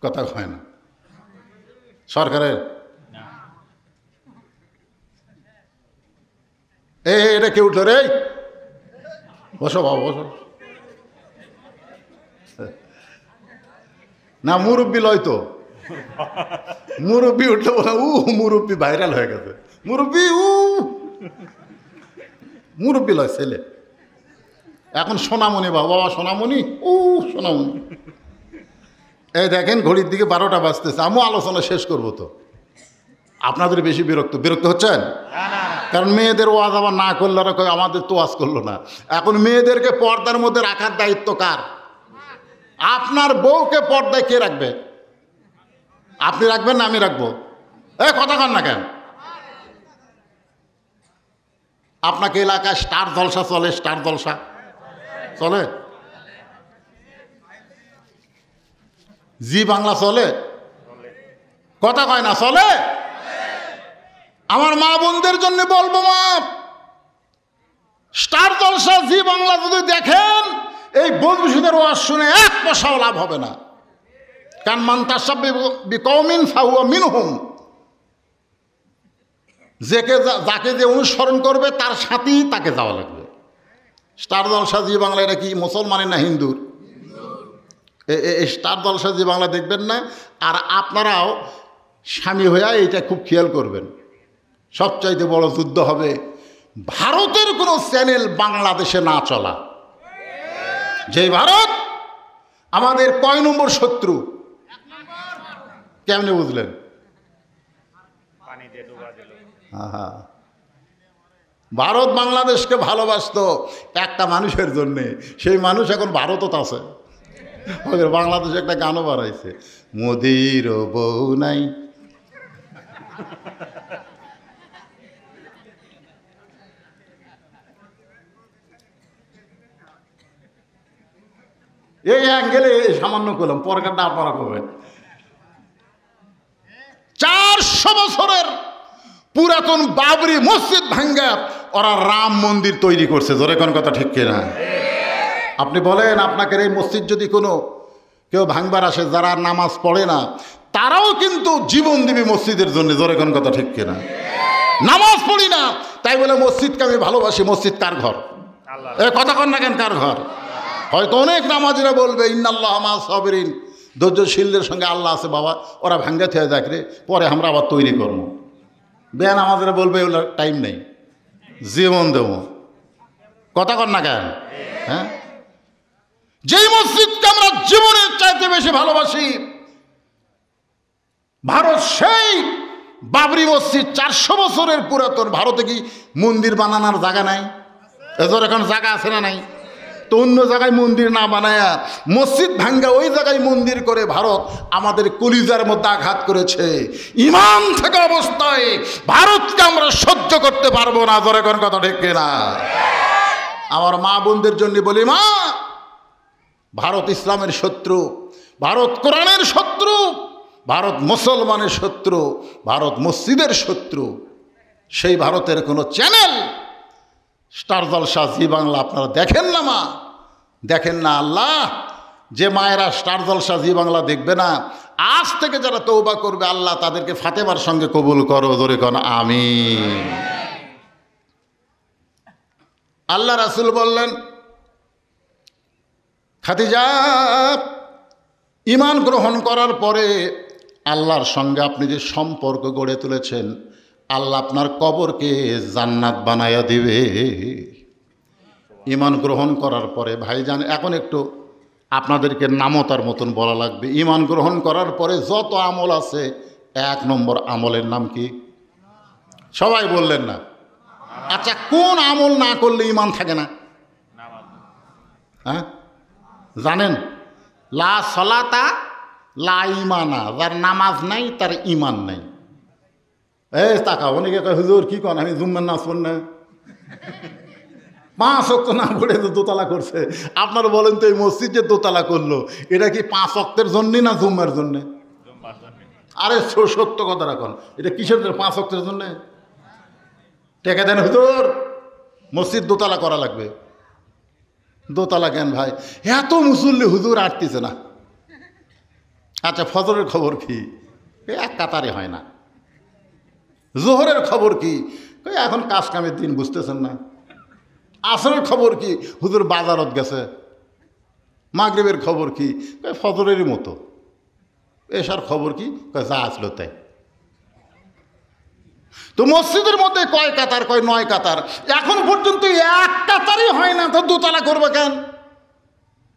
[SPEAKER 1] কথা হয় না, সরকারের? এটা কেউ উঠলো রে, বসো বাবা বসো। না মুরব্বী লয় তো, মুরব্বী উঠলে বলে মুরব্বী ভাইরাল হয়ে গেছে, মুরব্বী মুরব্বী লয় ছেলে। এখন সোনামণি বাবা সোনামণি সোনামণি। এই দেখেন ঘড়ির দিকে 12টা বাজতেছে, আমিও আলোচনা শেষ করব। তো আপনাদের বেশি বিরক্ত হচ্ছেন? কারণ মেয়েদের ওয়াজ আবার না করলে ওরা কয় আমাদের তো ওয়াজ করলো না। এখন মেয়েদেরকে পর্দার মধ্যে রাখার দায়িত্ব কার? আপনার বউকে পর্দায় কে রাখবে? আপনি রাখবেন না আমি রাখবো? কথা কন না কেন? আপনাকে এলাকায় স্টার জলসা চলে? স্টার জলসা চলে? জি বাংলা চলে? কথা কয় না চলে? আমার মা বোনদের জন্য বলবো, মা, স্টার জলসা জি বাংলা যদি দেখেন, এই বদমাশদের ওয়াজ শুনে 1 পয়সাও লাভ হবে না। কারণ মান তাসাব্বাহা বিকওমিন ফাহুয়া মিনহুম, যাকে যে অনুসরণ করবে তার সাথেই তাকে যাওয়া লাগবে। স্টার জলসা জি বাংলা এটা কি মুসলমানের না হিন্দুর? এই স্টার জলসা জি বাংলা দেখবেন না। আর আপনারাও স্বামী হইয়া এইটা খুব খেয়াল করবেন। সবচাইতে বড় যুদ্ধ হবে ভারতের কোনো চ্যানেল বাংলাদেশে না চলা। যে ভারত আমাদের কয় নম্বর শত্রু? কেমনে বুঝলেন? ভারত বাংলাদেশকে ভালোবাসতো একটা মানুষের জন্যে, সেই মানুষ এখন ভারতও আছে। বাংলাদেশে একটা গানও বাড়াইছে, মোদির বউ নাই। এই অ্যাঙ্গেলে সামান্য করলাম, পরকারটা আপনারা করবেন। 400 বছরের পুরাতন বাবরি মসজিদ ভাঙ্গা ওরা রাম মন্দির তৈরি করছে। জোরে কোন কথা ঠিক কিনা? আপনি বলেন, আপনাকে এই মসজিদ যদি কোনো কেউ ভাঙবার আসে যারা নামাজ পড়ে না, তারাও কিন্তু জীবন দিবে মসজিদের জন্য। জোরে কোন কথা ঠিক কিনা? নামাজ পড়ি না তাই বলে মসজিদকে আমি ভালোবাসি। মসজিদ কার ঘর? কথা কন না কেন? কার ঘর? হয়তো অনেক নামাজিরা বলবে ইন্নাল্লাহ মা সাবিরিন, ধৈর্যশীলদের সঙ্গে আল্লাহ আছে। বাবা, ওরা ভাঙ্গা থেকে যাক রে, পরে আমরা আবার তৈরি করবো। বেয়া নামাজিরা বলবে ওগুলো টাইম নেই, জীবন দেব। কথা কন না কেন? হ্যাঁ, যেই মসজিদকে আমরা জীবনের চাইতে বেশি ভালোবাসি ভারত, সেই বাবরি মসজিদ 400 বছরের পুরাতন। ভারতে কি মন্দির বানানোর জায়গা নাই? এজোর এখন জায়গা আছে না নাই? তো অন্য জায়গায় মন্দির না বানায়া মসজিদ ভাঙ্গা ওই জায়গায় মন্দির করে ভারত আমাদের কলিজার মধ্যে আঘাত করেছে। ইমান থাকা অবস্থায় ভারতকে আমরা সহ্য করতে পারবো না। জোরে কোন কথা ঠিক কিনা? আমার মা বোনদের জন্য বলি, মা, ভারত ইসলামের শত্রু, ভারত কোরআনের শত্রু, ভারত মুসলমানের শত্রু, ভারত মসজিদের শত্রু। সেই ভারতের কোনো চ্যানেল স্টার জলসা জি বাংলা আপনারা দেখেন না, মা, দেখেন না। আল্লাহ, যে মায়েরা স্টার জলসা জি বাংলা দেখবে না, আজ থেকে যারা তওবা করবে আল্লাহ তাদেরকে ফাতেমার সঙ্গে কবুল করো। জোরে কোন আমিন। আল্লাহ রাসূল বললেন, খাদিজা, ঈমান গ্রহণ করার পরে আল্লাহর সঙ্গে আপনি যে সম্পর্ক গড়ে তুলেছেন, আল্লাহ আপনার কবরকে জান্নাত বানায়া দিবে। ঈমান গ্রহণ করার পরে ভাইজান, এখন একটু আপনাদেরকে নামতার মতন বলা লাগবে। ঈমান গ্রহণ করার পরে যত আমল আছে, 1 নম্বর আমলের নাম কি? সবাই বললেন না? আচ্ছা, কোন আমল না করলে ঈমান থাকে না? হ্যাঁ, জানেন? লা সলাতা লা ঈমানা, যার নামাজ নাই তার ঈমান নাই। এই টাকা অনেকে কয়, হুজুর কি কন, আমি জুম্মার নামাজ পড়ি না, 5 ওয়াক্ত না পড়ে তো দোতলা করছে। আপনারা বলেন তো, এই মসজিদ যে দোতলা করলো, এটা কি 5 ওয়াক্তের জন্যে না জুম্মার জন্যে? আরে সত্য কথা রাখুন, এটা কিসের জন্য? 5 ওয়াক্তের জন্যে। টেকে দেন হুজুর, মসজিদ দোতলা করা লাগবে। দোতলা কেন ভাই? এত মুসল্লি হুজুর আটতেছে না। আচ্ছা, ফজরের খবর কি? এক কাতারে হয় না। জোহরের খবর কি? এখন কাজ কামের দিন, বুঝতেছেন না। আসরের খবর কি? হুজুর বাজারত গেছে। মাগরিবের খবর কি? ফজরেরই মতো। এসার খবর কি? যা আসলো তাই। তো মসজিদের মধ্যে কয় কাতার, কয় 9 কাতার, এখন পর্যন্ত এক কাতারই হয় না, তো দোতলা করবে কেন?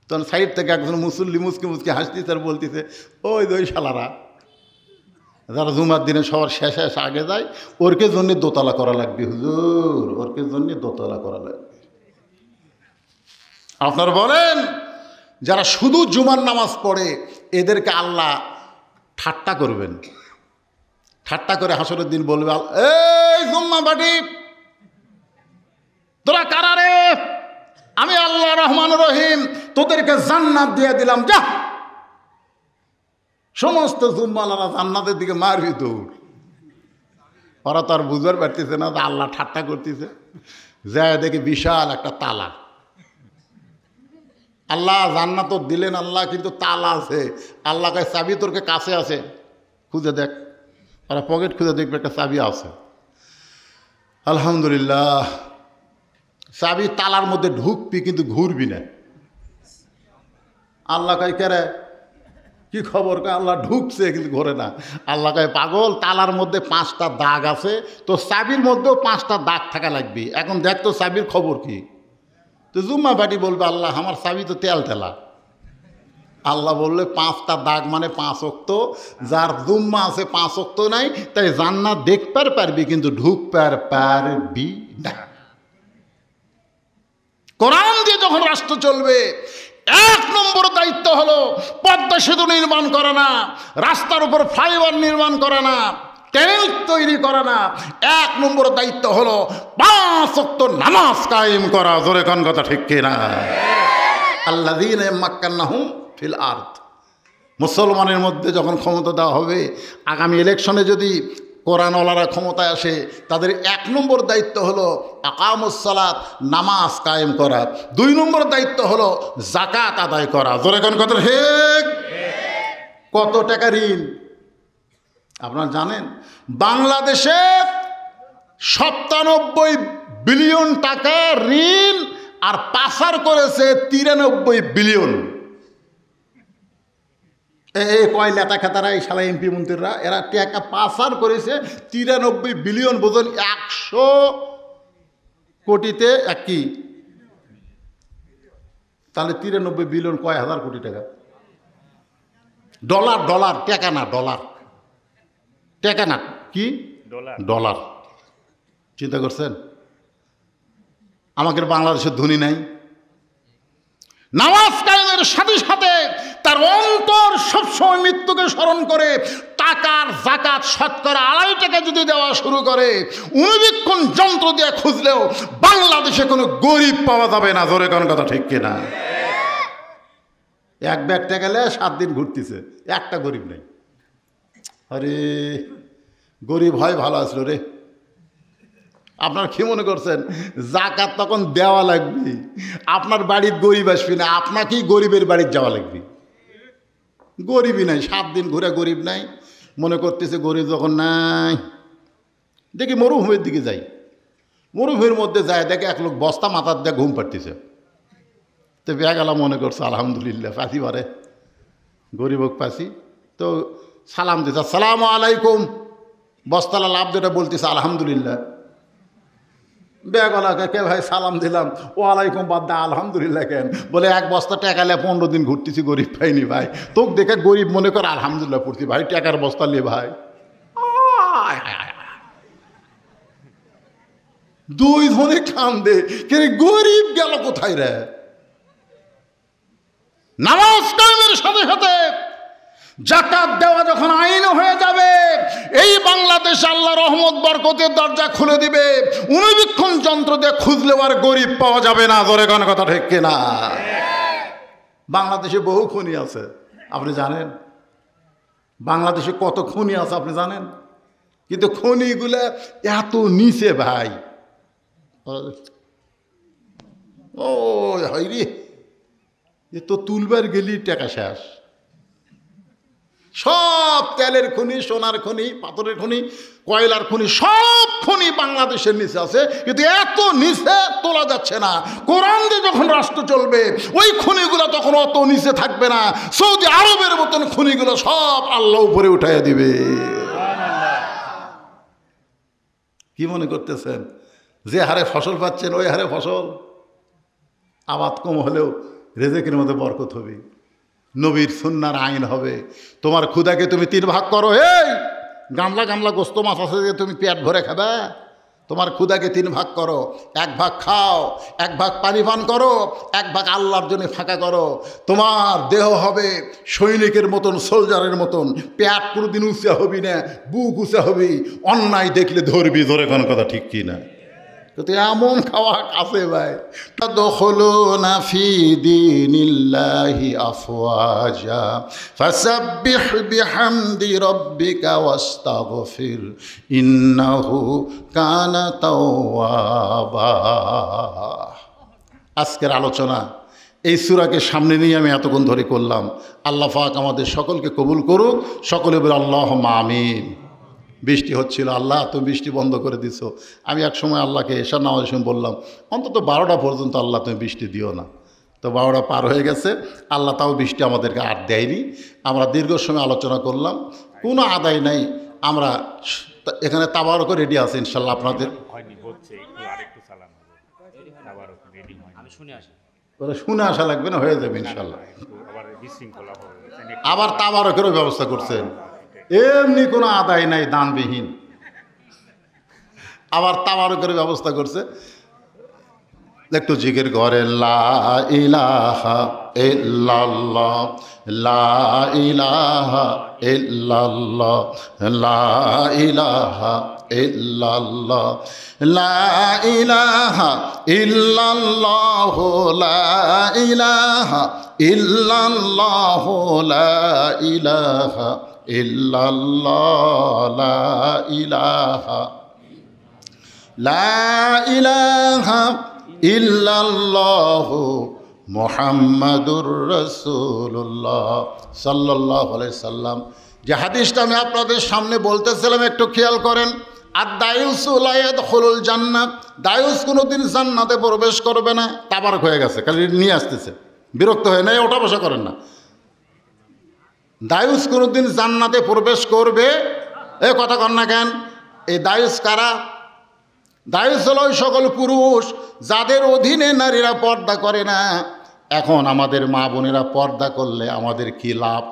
[SPEAKER 1] তখন সাইড থেকে একজন মুসল্লি মুসকি মুসকি হাসতেছে আর বলতেছে, ওই দুই শালারা যারা জুমার দিনে সবার শেষে আগে যায়, ওরকে জন্য দোতলা করা লাগবে হুজুর, ওরকে জন্য দোতলা করা লাগবে। আপনারা বলেন, যারা শুধু জুমার নামাজ পড়ে এদেরকে আল্লাহ ঠাট্টা করবেন, ঠাট্টা করে হাসরের দিন বলবে, এই জুম্মা বাটি তোরা কারা রে? আমি আল্লাহ রহমান রহিম তোদেরকে জান্নাত দিয়ে দিলাম, যা। সমস্ত জুম্মালারা জান্নাতের দিকে মারবি দৌড়। ওরা তো আর বুঝবার পারতেছে না আল্লাহ ঠাট্টা করতেছে। যায় দেখে বিশাল একটা তালা। আল্লাহ জান্নাত দিলেন আল্লাহ, কিন্তু তালা আছে। আল্লাহ কয় চাবি তোরকে কাছে আছে, খুঁজে দেখ। ওরা পকেট খুঁজে দেখবে, একটা চাবি আছে। আলহামদুলিল্লাহ, চাবি তালার মধ্যে ঢুকবি কিন্তু ঘুরবি না। আল্লাহ কয় কেরে কি খবর? কয় আল্লাহ ঢুকছে কিন্তু ঘোরে না। আল্লাহ কয় পাগল, তালার মধ্যে 5টা দাগ আছে, তো চাবির মধ্যেও 5টা দাগ থাকা লাগবে। এখন দেখ তো চাবির খবর কি? তো জুম্মা বাটি বলবে, আল্লাহ আমার চাবি তো তেল তেলা। আল্লাহ বললে 5টা দাগ মানে 5 ওয়াক্ত। যার জুম্মা আছে 5 ওয়াক্ত নাই, তাই জান্নাত দেখতে পারবি কিন্তু ঢুকতে পারবি না। কোরআন দিয়ে যখন রাষ্ট্র চলবে, 1 নম্বর দায়িত্ব হলো পদ্মা সেতু নির্মাণ করা না, রাস্তার উপর ফ্লাইওভার নির্মাণ করা না, ট্যানেল তৈরি করা না। 1 নম্বর দায়িত্ব হলো 5 ওয়াক্ত নামাজ কায়েম করা। জোরে কোন কথা ঠিক কিনা? আল্লাযীনা মাক্কান্নাহুম ফিল আরদ। মুসলমানের মধ্যে যখন ক্ষমতা দেওয়া হবে, আগামী ইলেকশনে যদি কোরআনওয়ালারা ক্ষমতায় আসে, তাদের 1 নম্বর দায়িত্ব হলো আকামুস সালাত, নামাজ কায়েম করা। 2 নম্বর দায়িত্ব হলো যাকাত আদায় করা। জোরে কোন কথা ঠিক? কত টাকা ঋণ আপনারা জানেন? বাংলাদেশে 97 বিলিয়ন টাকা ঋণ আর পাচার করেছে 93 বিলিয়ন। কয় নেতা খেতারা, এই শালা এমপি মন্ত্রীরা, এরা টাকা পাচার করেছে 93 বিলিয়ন। বোঝেন 100 কোটিতে এক কি? তাহলে 93 বিলিয়ন কয় হাজার কোটি টাকা? ডলার, ডলার, টাকা না, ডলার, টাকা না, কি ডলার। চিন্তা করছেন? আমাদের বাংলাদেশের ধনী নাই। নামাজ কায়েমের সাথে সাথে তার অন্তর সবসময় মৃত্যুকে স্মরণ করে টাকার যাকাত শতকরা 2.5 টাকা যদি দেওয়া শুরু করে, অনুবীক্ষণ যন্ত্র দিয়ে খুঁজলেও বাংলাদেশে কোনো গরিব পাওয়া যাবে না। জোরে কোন কথা ঠিক কিনা? 1 ব্যাগ টাকা গেলে 7 দিন ঘুরতেছে, একটা গরিব নেই। আরে গরিব হয় ভালো আসলো রে। আপনার কি মনে করছেন যাকাত তখন দেওয়া লাগবে? আপনার বাড়ির গরিব আসবে না, আপনাকেই গরিবের বাড়ির যাওয়া লাগবে। গরিবই নাই, 7 দিন ঘুরে গরিব নাই। মনে করতেছে গরিব যখন নাই, দেখি মরুভূমির দিকে যাই। মরুভূমির মধ্যে যায়, দেখে এক লোক বস্তা মাথার দিয়ে ঘুম পাড়তেছে। তো বেগালা মনে করছে আলহামদুলিল্লাহ, পাশি বারে গরিব হোক পাশি। তো সালাম দিছে, আসসালামু আলাইকুম। বস্তালা লাভ যেটা বলতেছে আলহামদুলিল্লাহ। বেগলাকে কে ভাই সালাম দিলাম, ওয়ালাইকুম বাদ দা আলহামদুলিল্লাহ কেন? বলে 1 বস্তা টাকালে 15 দিন ঘুরতেছি, গরিব পাইনি ভাই। তোকে দেখে গরিব মনে করে আলহামদুলিল্লাহ পড়ছি ভাই, টাকার বস্তা নিয়ে ভাই। 2 জনে কান্দে, কে গরিব গেল কোথায় রে? নামাজ কায়েমের সাথে সাথে যাকাত দেওয়া যখন আইন হয়ে যাবে, এই বাংলাদেশ আল্লাহ রহমত বরকতের দরজা খুলে দিবে। অনুবীক্ষণ যন্ত্র দিয়ে খুঁজলেও আর গরিব পাওয়া যাবে না। জোরে কোন কথা ঠিক কিনা? বাংলাদেশে বহু খনি আছে, আপনি জানেন? বাংলাদেশে কত খনি আছে আপনি জানেন? কিন্তু খনিগুলো এত নিচে ভাই। ও হাই রে, এ তো তুলবার গেলি টাকা শেষ। সব তেলের খনি, সোনার খনি, পাথরের খনি, কয়লার খনি, সব খনি বাংলাদেশের নিচে আছে, কিন্তু এত নিচে তোলা যাচ্ছে না। কোরআন দিয়ে যখন রাষ্ট্র চলবে ওই খনিগুলো তখন অত নিচে থাকবে না। সৌদি আরবের মতন খনিগুলো সব আল্লাহ উপরে উঠাইয়া দিবে। কি মনে করতেছেন যে হারে ফসল পাচ্ছেন ওই হারে ফসল? আবাদ কম হলেও রেজেকের মধ্যে বরকত হবে, নবীর সুন্নার আইন হবে। তোমার ক্ষুদাকে তুমি 3 ভাগ করো। এই গামলা গামলা গোস্ত মাছ আছে যে তুমি পেট ভরে খাবে? তোমার ক্ষুদাকে 3 ভাগ করো। 1 ভাগ খাও, 1 ভাগ পানি পান করো, 1 ভাগ আল্লাহর জন্য ফাঁকা করো। তোমার দেহ হবে সৈনিকের মতন, সোলজারের মতন। পেট কোনোদিন উঁচা হবি না, বুক উঁচা হবি। অন্যায় দেখলে ধরবি, ধরে কোনো কথা ঠিক কি না? তো এমন খাওয়া আছে ভাই। তাদখুলুনা ফি দীনিল্লাহি আফওয়াজা ফাসাব্বিহ বিহামদি রাব্বিকা ওয়াস্তাগফির ইন্নাহু কানা তাওয়াবা। আজকের আলোচনা এই সূরাকে সামনে নিয়ে আমি এতক্ষণ ধরে করলাম। আল্লাহ পাক আমাদের সকলকে কবুল করুক। সকলে বলে আল্লাহুম্মা আমিন। বৃষ্টি হচ্ছিল, আল্লাহ তুমি বৃষ্টি বন্ধ করে দিছো। আমি এক সময় আল্লাহকে এশার নামাজের সময় বললাম অন্তত 12টা পর্যন্ত আল্লাহ তুমি বৃষ্টি দিও না। তো 12টা পার হয়ে গেছে, আল্লাহ তাও বৃষ্টি আমাদেরকে আর দেয়নি। আমরা দীর্ঘ সময় আলোচনা করলাম, কোনো আদায় নাই। আমরা এখানে তাবারকও রেডি আছে ইনশাল্লাহ। আপনাদের
[SPEAKER 2] হয়নি, হচ্ছে, একটু আরেকটু চালান হবে, আবার রেডি হয়। আমি শুনে আসি,
[SPEAKER 1] শুনে আসা লাগবে না, হয়ে যাবে ইনশাল্লাহ।
[SPEAKER 2] আবার বিশৃঙ্খলা হবে।
[SPEAKER 1] আবার তাবারকেরও ব্যবস্থা করছেন, এমনি কোনো আদায় নাই, দানবিহীন। আবার তাবারকের ব্যবস্থা করছে। একটু জিকির করে লা ইলাহা ইল্লাল্লাহ, লা ইলাহা ইল্লাল্লাহ, লা ইলাহা ইল্লাল্লাহ, লা ইলাহা ইল্লাল্লাহ, লা ইলাহা ইল্লাল্লাহ, লা ইলাহা ইল্লাল্লাহ, লা ইলাহা, লা ইলাহা ইল্লাল্লাহ মুহাম্মাদুর রাসূলুল্লাহ সাল্লাল্লাহু আলাইহি সাল্লাম। যে হাদিসটা আমি আপনাদের সামনে বলতেছিলাম একটু খেয়াল করেন। আর দায়ুস লা ইয়াদখুলুল জান্নাত, দায়ুস কোনোদিন জান্নাতে প্রবেশ করবে না। তাবারক হয়ে গেছে, খালি নিয়ে আসতেছে, বিরক্ত হয়ে নাই, ওঠা বসা করেন না। দায়ুস কোনোদিন জান্নাতে প্রবেশ করবে, এ কথা কন না কেন? এই দায়ুস কারা? দায়ুস হল ওই সকল পুরুষ যাদের অধীনে নারীরা পর্দা করে না। এখন আমাদের মা বোনেরা পর্দা করলে আমাদের কি লাভ?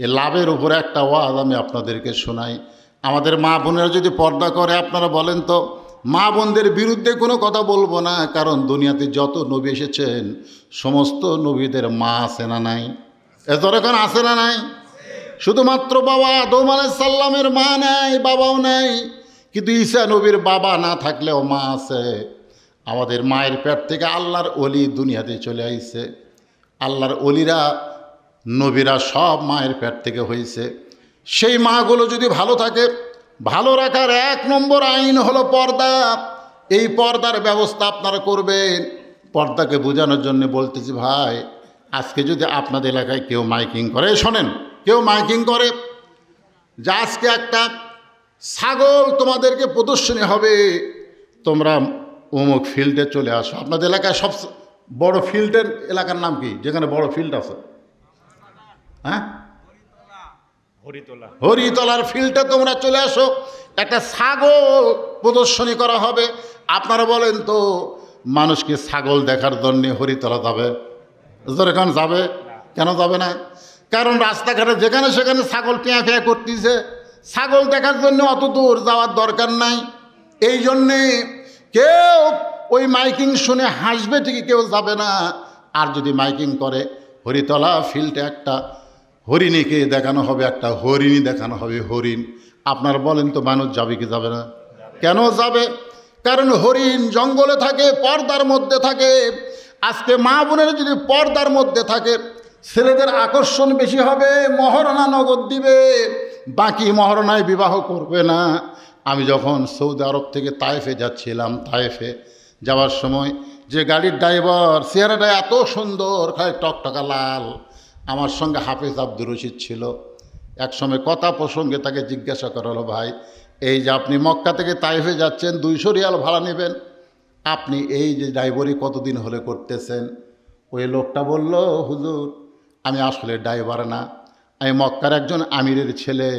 [SPEAKER 1] এই লাভের উপরে একটা ওয়াজ আমি আপনাদেরকে শোনাই। আমাদের মা বোনেরা যদি পর্দা করে, আপনারা বলেন তো, মা বোনদের বিরুদ্ধে কোনো কথা বলবো না, কারণ দুনিয়াতে যত নবী এসেছেন সমস্ত নবীদের মা আছে না নাই? এজোর এখন আছে না নাই? শুধুমাত্র বাবা আদম আলাইহিস সালামের মা নাই, বাবাও নাই, কিন্তু ঈসা নবীর বাবা না থাকলেও মা আছে। আমাদের মায়ের পেট থেকে আল্লাহর অলি দুনিয়াতে চলে আইছে। আল্লাহর অলিরা, নবীরা সব মায়ের পেট থেকে হয়েছে। সেই মাগুলো যদি ভালো থাকে, ভালো রাখার 1 নম্বর আইন হলো পর্দা। এই পর্দার ব্যবস্থা আপনারা করবেন। পর্দাকে বোঝানোর জন্য বলতেছি ভাই, আজকে যদি আপনাদের এলাকায় কেউ মাইকিং করে, শোনেন, কেউ মাইকিং করে যে আজকে একটা ছাগল তোমাদেরকে প্রদর্শনী হবে, তোমরা অমুক ফিল্ডে চলে আসো। আপনাদের এলাকায় সব বড় ফিল্ডের এলাকার নাম কি, যেখানে বড় ফিল্ড আছে? হ্যাঁ,
[SPEAKER 2] হরিতলা।
[SPEAKER 1] হরিতলার ফিল্ডে তোমরা চলে আসো, একটা ছাগল প্রদর্শনী করা হবে। আপনারা বলেন তো, মানুষকে ছাগল দেখার জন্যে হরিতলা যাবে? যেখানে যাবে, কেন যাবে না? কারণ রাস্তাঘাটে যেখানে সেখানে ছাগল পেঁয়া পেঁয়া করতেছে। ছাগল দেখার জন্য অত দূর যাওয়ার দরকার নাই। এই জন্যে কেউ ওই মাইকিং শুনে হাসবে ঠিকই, কেউ যাবে না। আর যদি মাইকিং করে, হরিতলা ফিল্ডে একটা হরিণীকে দেখানো হবে, একটা হরিণী দেখানো হবে, হরিণ। আপনার বলেন তো, মানুষ যাবে কি যাবে না? কেন যাবে? কারণ হরিণ জঙ্গলে থাকে, পর্দার মধ্যে থাকে। আজকে মা বোনেরা যদি পর্দার মধ্যে থাকে, ছেলেদের আকর্ষণ বেশি হবে, মহারণা নগদ দিবে, বাকি মহারণায় বিবাহ করবে না। আমি যখন সৌদি আরব থেকে তায়েফে যাচ্ছিলাম, তায়েফে যাওয়ার সময় যে গাড়ির ড্রাইভার, চেহারাটা এত সুন্দর, খালি টকটকা লাল। আমার সঙ্গে হাফেজ আব্দুর রশিদ ছিল। একসময় কথা প্রসঙ্গে তাকে জিজ্ঞাসা করা হলো, ভাই এই যে আপনি মক্কা থেকে তাইফে যাচ্ছেন, 200 রিয়াল ভাড়া নেবেন, আপনি এই যে ড্রাইভারি কতদিন হলে করতেছেন? ওই লোকটা বলল, হুজুর আমি আসলে ড্রাইভার না, আমি মক্কার একজন আমিরের ছেলে,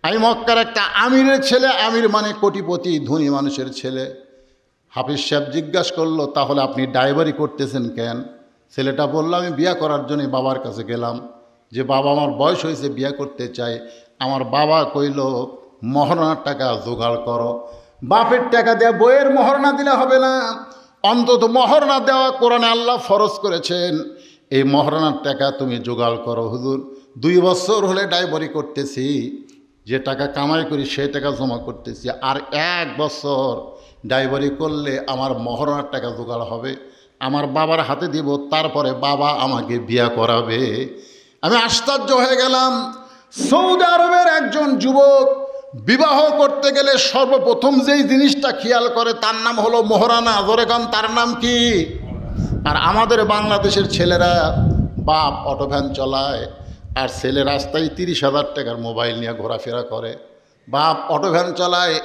[SPEAKER 1] আমি মক্কার একটা আমিরের ছেলে, আমির মানে কোটিপতি ধনী মানুষের ছেলে। হাফিজ সাহেব জিজ্ঞাসা করলো, তাহলে আপনি ড্রাইভারি করতেছেন কেন? ছেলেটা বলল, আমি বিয়া করার জন্য বাবার কাছে গেলাম, যে বাবা আমার বয়স হয়েছে, বিয়া করতে চাই। আমার বাবা কইল মহরণার টাকা জোগাড় করো। বাপের টাকা দেওয়া বইয়ের মহরণা দিলে হবে না, অন্তত মহরণা দেওয়া কোরআনে আল্লাহ ফরজ করেছেন, এই মহরণার টাকা তুমি জোগাড় করো। হুজুর 2 বছর হলে ড্রাইভারি করতেছি, যে টাকা কামাই করি সেই টাকা জমা করতেছি, আর 1 বছর ড্রাইভারি করলে আমার মহরণার টাকা জোগাড় হবে, আমার বাবার হাতে দিব, তারপরে বাবা আমাকে বিয়া করাবে। আমি আশ্চর্য হয়ে গেলাম। সৌদি আরবের একজন যুবক বিবাহ করতে গেলে সর্বপ্রথম যেই জিনিসটা খেয়াল করে তার নাম হলো মোহরানা। জোরে গান, তার নাম কি? আর আমাদের বাংলাদেশের ছেলেরা বাপ অটো ভ্যান চলায়, আর ছেলে রাস্তায় 30,000 টাকার মোবাইল নিয়ে ঘোরাফেরা করে। বাপ অটো ভ্যান চালায়,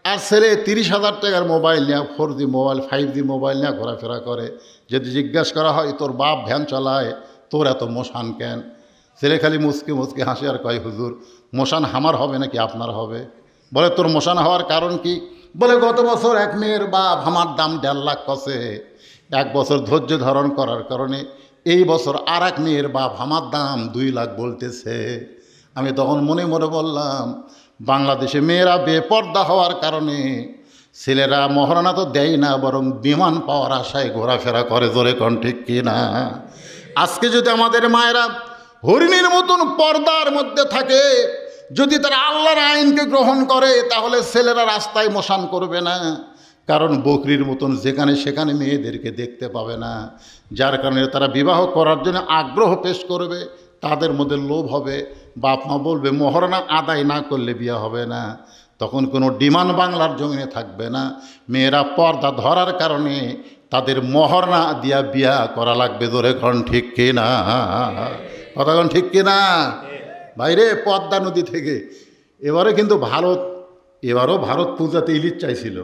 [SPEAKER 1] আর ছেলে 30,000 টাকার মোবাইল নিয়ে 4G মোবাইল 5G মোবাইল নিয়ে ঘোরাফেরা করে। যদি জিজ্ঞাসা করা হয়, তোর বাপ ভ্যান চালায়, তোর এত মোশান কেন? ছেলে খালি মুচকে মুচকে হাসি আর কয়, হুজুর মোশান আমার হবে নাকি আপনার হবে? বলে, তোর মোশান হওয়ার কারণ কি? বলে, গত বছর এক মেয়ের বাপ আমার দাম 1.5 লাখ কষে, 1 বছর ধৈর্য ধারণ করার কারণে এই বছর আর এক মেয়ের বাপ আমার দাম 2 লাখ বলতেছে। আমি তখন মনে মনে বললাম, বাংলাদেশে মেয়েরা বেপর্দা হওয়ার কারণে ছেলেরা মহারণা তো দেয় না, বরং বিমান পাওয়ার আশায় ঘোরাফেরা করে। জোরে কোন ঠিক কিনা? আজকে যদি আমাদের মায়েরা হরিণীর মতন পর্দার মধ্যে থাকে, যদি তারা আল্লাহর আইনকে গ্রহণ করে, তাহলে ছেলেরা রাস্তায় মোশান করবে না, কারণ বকরির মতন যেখানে সেখানে মেয়েদেরকে দেখতে পাবে না। যার কারণে তারা বিবাহ করার জন্য আগ্রহ পেশ করবে, তাদের মধ্যে লোভ হবে। বাপ মা বলবে মহারণা আদায় না করলে বিয়ে হবে না, তখন কোনো ডিমান্ড বাংলার জমিনে থাকবে না। মেয়েরা পর্দা ধরার কারণে তাদের মহারণা দিয়া বিয়া করা লাগবে। জোরে কোন ঠিক কিনা? কথা কোন ঠিক কিনা? বাইরে পদ্মা নদী থেকে এবারে কিন্তু এবারও ভারত পূজাতে ইলিশ চাইছিল,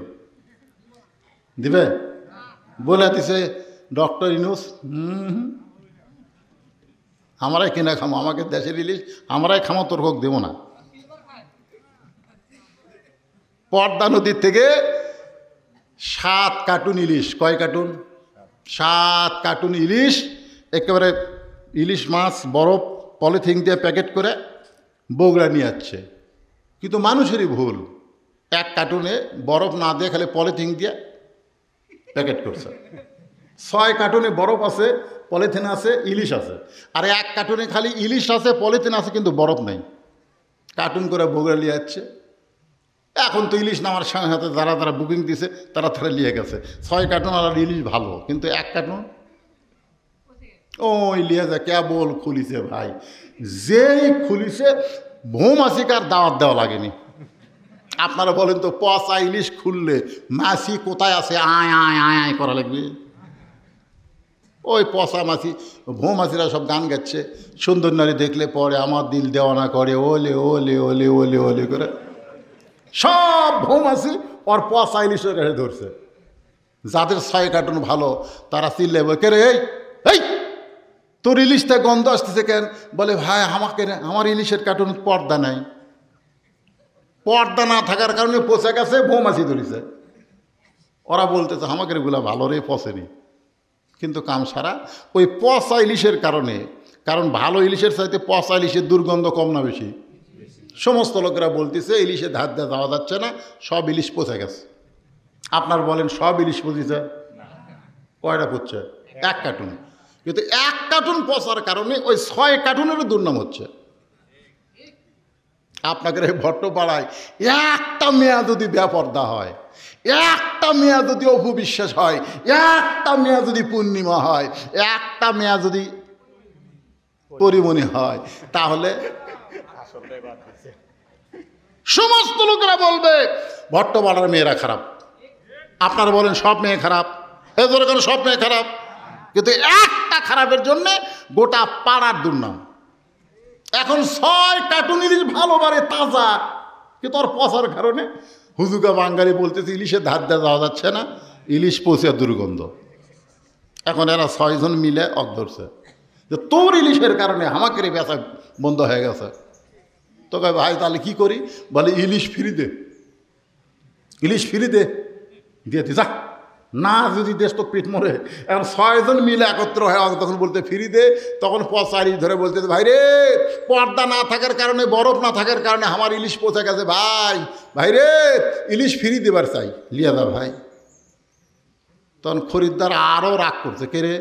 [SPEAKER 1] দিবে বলে দিছে ডক্টর ইউনূস, আমরাই কিনা খামো, আমাকে দেশের ইলিশ আমরাই খামো, তোর হোক দেবো না। পদ্মা নদীর থেকে 7 কার্টুন ইলিশ, কয় কার্টুন? 7 কার্টুন ইলিশ, একেবারে ইলিশ মাছ বরফ পলিথিন দিয়ে প্যাকেট করে বগুড়া নিয়ে যাচ্ছে। কিন্তু মানুষেরই ভুল, 1 কার্টুনে বরফ না দিয়ে খালি পলিথিন দিয়ে প্যাকেট করছে। 6 কার্টুনে বরফ আছে, পলিথিন আছে, ইলিশ আছে, আর 1 কার্টুনে খালি ইলিশ আছে, পলিথিন আছে, কিন্তু বরফ নেই। কার্টুন করে বগুড়া নিয়ে যাচ্ছে। এখন তো ইলিশ নামার সঙ্গে সাথে যারা বুকিং দিছে তারা নিয়ে গেছে। 6 কার্টুন আর ইলিশ ভালো, কিন্তু 1 কার্টুন ওই লিয়ে যা কেবল খুলিছে। ভাই যেই খুলিছে ভৌমাসিকার দাওয়াত দেওয়া লাগেনি। আপনারা বলেন তো, পচা ইলিশ খুললে মাছি কোথায় আছে আয় আয় আয় আয় করা লাগবে? ওই পচা মাছি, ভৌমাছিরা সব গান গাচ্ছে, সুন্দর নারী দেখলে পরে আমার দিল দেওয়ানা করে, ওলে ওলে ওলে ওলে ওলে করে সব ভৌমাছি ওর পচা ইলিশের কাছে ধরছে। যাদের 6 কার্টুন ভালো তারা চিল্লে কে রে, এই তোর ইলিশটা গন্ধ আসতেছে কেন? বলে, ভাই আমার ইলিশের কার্টুন পর্দা নাই, পর্দা না থাকার কারণে পচে গেছে, বৌমাছি ধরেছে। ওরা বলতেছে আমাকে এগুলা ভালো রে, পচেনি, কিন্তু কাম সারা ওই পচা ইলিশের কারণে। কারণ ভালো ইলিশের চাইতে পচা ইলিশের দুর্গন্ধ কম না বেশি? সমস্ত লোকেরা বলতেছে ইলিশে ধার দিয়ে যাওয়া যাচ্ছে না, সব ইলিশ পচে গেছে। আপনার বলেন সব ইলিশ পচেছে? কয়টা পচছে? 1 কার্টুন। কিন্তু 1 কার্টুন পচার কারণে ওই 6 কার্টুনেরও দুর্নাম হচ্ছে। আপনাদের এই ভট্টপাড়ায় একটা মেয়া যদি বেপর্দা হয়, একটা মেয়া যদি অপবিশ্বাস হয়, একটা মেয়া যদি পূর্ণিমা হয়, একটা মেয়া যদি পরিমণি হয়, তাহলে সমস্ত লোকেরা বলবে ভট্টপাড়ার মেয়েরা খারাপ। আপনারা বলেন সব মেয়ে খারাপ? এই ধরে কেন সব মেয়ে খারাপ? কিন্তু একটা খারাপের জন্যে গোটা পাড়ার দুর্নাম। এখন 6 কার্টুন ইলিশ ভালো বারে তাজা, কিন্তু ওর পচার কারণে হুজুকা বাঙালি বলতেছে ইলিশের ধার দিয়ে যাওয়া যাচ্ছে না, ইলিশ পচে দুর্গন্ধ। এখন এরা 6 জন মিলে ধরছে যে তোর ইলিশের কারণে আমাকে বেচা বন্ধ হয়ে গেছে। তো কয় ভাই তাহলে কি করি? বলে ইলিশ ফ্রি দে, ইলিশ ফ্রি দে, দিয়ে দি যা, না যদি দেশ তো পেট মরে। এখন 6 জন মিলে একত্র হয়ে তখন বলতে ফ্রি দে, তখন পচা ইলিশ ধরে বলতে ভাই রে পর্দা না থাকার কারণে, বরফ না থাকার কারণে আমার ইলিশ পচে গেছে, ভাই ভাই রে ইলিশ ফ্রি দেবার চাই, লিয়া দা ভাই। তখন খরিদ্দার আরও রাগ করছে, কে রে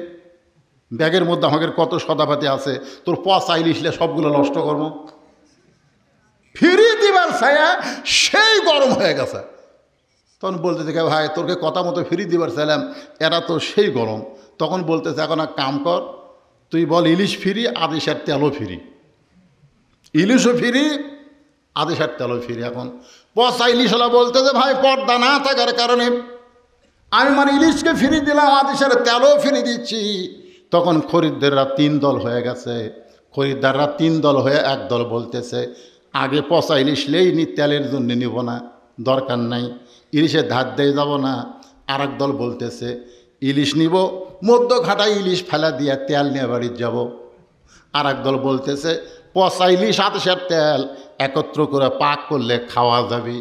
[SPEAKER 1] ব্যাগের মধ্যে আমাদের কত সদাপাতি আছে, তোর পচা ইলিশলে সবগুলো নষ্ট করবো, ফিরি দিবার ছায়া সেই গরম হয়ে গেছে। তখন বলতেছে ভাই তোরকে কথা মতো ফিরি দিবার চাইলাম, এরা তো সেই গরম। তখন বলতেছে এখন এক কাম কর, তুই বল ইলিশ ফিরি, আদেশের তেলও ফিরি, ইলিশও ফিরি, আদেশের তেলও ফিরি। এখন পচা ইলিশওয়ালা বলতেছে ভাই পর্দা না থাকার কারণে আমি মানে ইলিশকে ফিরি দিলাম, আদেশের তেলও ফিরি দিচ্ছি। তখন খরিদ্দাররা 3 দল হয়ে গেছে। খরিদ্দাররা 3 দল হয়ে এক দল বলতেছে আগে পচা ইলিশ লেইনি, তেলের জন্য নিব না, দরকার নাই, ইলিশের ধার দিয়ে যাব না। আর এক দল বলতেছে ইলিশ নিব, মধ্য ঘাটায় ইলিশ ফেলা দিয়ে তেল নিয়ে বাড়ির যাব। আর এক দল বলতেছে পচা ইলিশ আদেশের তেল একত্র করে পাক করলে খাওয়া যাবে।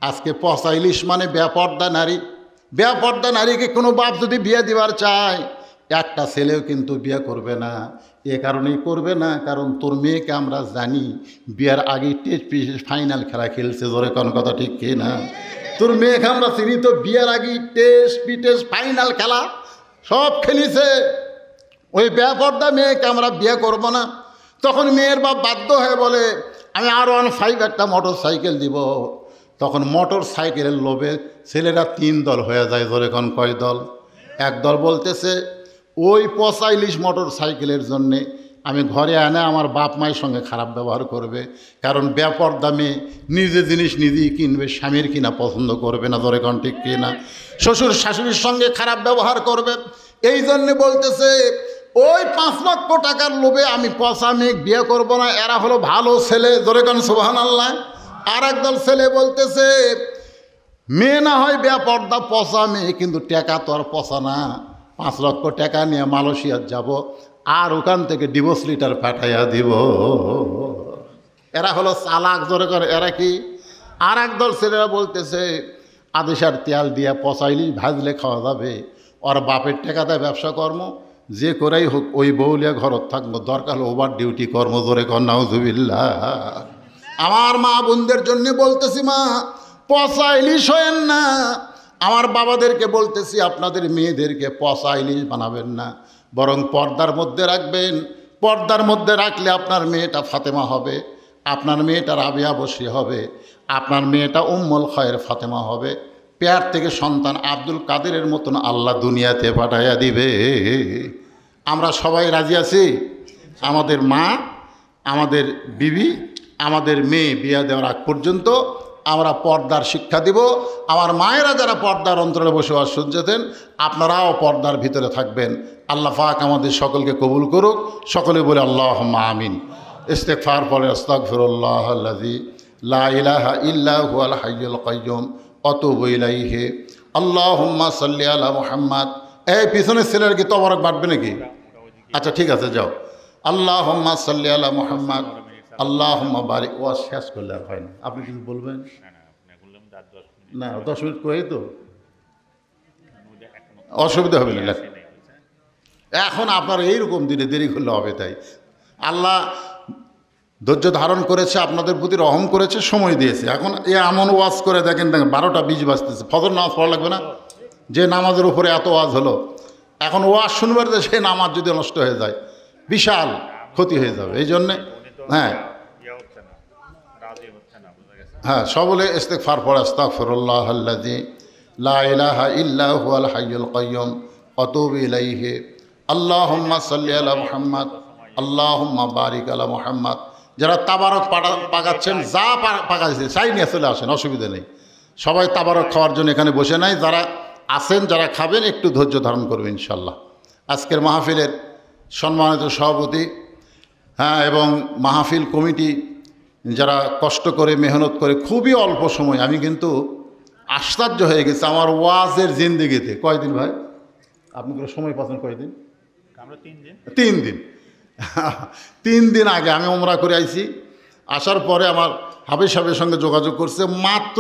[SPEAKER 1] আজকে পচা ইলিশ মানে বেপর্দা নারী। বেপর্দা নারীকে কোনো বাপ যদি বিয়ে দিবার চায়, একটা ছেলেও কিন্তু বিয়ে করবে না। এ কারণেই করবে না কারণ তোর মেয়েকে আমরা জানি বিয়ের আগে টেস্ট ফাইনাল খেলা খেলছে, জোরে কোন কথা ঠিক কি না? তোর মেয়েকে আমরা চিনি তো বিয়ের আগে টেস্ট ফাইনাল খেলা সব খেলিছে। ওই বেপর্দা মেয়েকে আমরা বিয়ে করব না। তখন মেয়ের বাপ বাধ্য হয়ে বলে আমি R15 একটা মোটর সাইকেল দিব। তখন মোটর সাইকেলের লোভে ছেলেরা 3 দল হয়ে যায়, জোরে কোন কয় দল? এক দল বলতেছে ওই পচা ইলিশ মোটর সাইকেলের জন্যে আমি ঘরে আনে আমার বাপ মায়ের সঙ্গে খারাপ ব্যবহার করবে, কারণ বেপর্দা মেয়ে নিজে জিনিস নিজেই কিনবে, স্বামীর কিনা পছন্দ করবে না, জোরে কোন ঠিক কিনা? শ্বশুর শাশুড়ির সঙ্গে খারাপ ব্যবহার করবে। এই জন্যে বলতেছে ওই 5 লক্ষ টাকার লোভে আমি পচা মেয়ে বিয়ে করব না, এরা হলো ভালো ছেলে, জোরে কোন সুবহানাল্লাহ। আর একদল ছেলে বলতেছে মেয়ে না হয় বেপর্দা পচা মেয়ে, কিন্তু টাকা তো আর পচা না, 5 লক্ষ টাকা নিয়ে মালয়েশিয়া যাব আর ওখান থেকে ডিভোর্স লিটার পাঠাইয়া দিব। এরা হলো চালাক, জোরে করে। এরা কি? আর একদল ছেলেরা বলতেছে আদেশের তেল দিয়ে পচা ইলিশ ভাজলে খাওয়া যাবে, ওর বাপের টাকাতে ব্যবসা কর্ম যে করেই হোক ওই বউলিয়া ঘরত থাকবো, দরকার হলো ওভার ডিউটি কর্ম, জোরে কর নাউজুবিল্লাহ। আমার মা বোনদের জন্য বলতেছি মা পচা ইলিশ হয়েন না। আমার বাবাদেরকে বলতেছি আপনাদের মেয়েদেরকে পচা ইলিশ বানাবেন না, বরং পর্দার মধ্যে রাখবেন। পর্দার মধ্যে রাখলে আপনার মেয়েটা ফাতেমা হবে, আপনার মেয়েটা রাবিয়া বসরি হবে, আপনার মেয়েটা উম্মুল খায়ের ফাতেমা হবে। পেয়ার থেকে সন্তান আব্দুল কাদেরের মতন আল্লাহ দুনিয়াতে পাঠাইয়া দিবে। আমরা সবাই রাজি আছি? আমাদের মা, আমাদের বিবি, আমাদের মেয়ে বিয়ে দেওয়ার আগ পর্যন্ত আমরা পর্দার শিক্ষা দিব। আমার মায়েরা যারা পর্দার অন্তরে বসবাস শুনছেন, আপনারাও পর্দার ভিতরে থাকবেন। আল্লাহ পাক আমাদের সকলকে কবুল করুক। সকলে বলে আল্লাহুম্মা আমিন। ইস্তেগফার পড়ে আস্তাগফিরুল্লাহাল্লাযী লা ইলাহা ইল্লা হুয়াল হাইয়ুল কাইয়্যুম ওয়া আতুবু ইলাইহি। আল্লাহুম্মা সাল্লি আলা মুহাম্মাদ। এই পিছনের ছেলের কি তবরক বাটবে নাকি? আচ্ছা ঠিক আছে, যাও। আল্লাহুম্মা সাল্লি আলা মুহাম্মাদ আল্লাহুম্মা বারিক। ওয়াজ শেষ করলে আর হয় না, আপনি কিছু বলবেন? না 10 মিনিট কয়ে তো অসুবিধা হবে না। এখন আপনার এইরকম দিনে দেরি করলে হবে, তাই আল্লাহ ধৈর্য ধারণ করেছে, আপনাদের প্রতি রহম করেছে, সময় দিয়েছে। এখন এমন ওয়াজ করে দেখেন 12টা 20 বাজতেছে, ফজর নামাজ পড়া লাগবে না? যে নামাজের উপরে এত ওয়াজ হলো, এখন ওয়াজ শুনবার যে সে নামাজ যদি নষ্ট হয়ে যায় বিশাল ক্ষতি হয়ে যাবে। এই জন্যে হ্যাঁ সকলে ইস্তেগফার পড়ে আস্তাগফিরুল্লাহাল্লাযী লা ইলাহা ইল্লা হুয়াল হাইয়ুল কাইয়্যুম ওয়া আতুবু ইলাইহি। আল্লাহুম্মা সাল্লি আলা মুহাম্মাদ আল্লাহুম্মা বারিক আলা মুহাম্মাদ। যারা তাবারক পাকাচ্ছেন, যা পাকাচ্ছে চাই নিয়ে চলে আসেন, অসুবিধা নেই। সবাই তাবারক খাওয়ার জন্য এখানে বসে নাই। যারা আছেন, যারা খাবেন, একটু ধৈর্য ধারণ করবেন ইনশাল্লাহ। আজকের মাহফিলের সম্মানিত সভাপতি হ্যাঁ, এবং মাহফিল কমিটি যারা কষ্ট করে মেহনত করে খুবই অল্প সময়, আমি কিন্তু আশ্চর্য হয়ে গেছি আমার ওয়াজের জিন্দিগিতে। কয়দিন ভাই আপনি করে সময় পাচ্ছেন? কয়দিন?
[SPEAKER 2] আমরা 3 দিন।
[SPEAKER 1] 3 দিন 3 দিন আগে আমি উমরা করে আইছি। আসার পরে আমার হাফেজ সাহেবের সঙ্গে যোগাযোগ করছে, মাত্র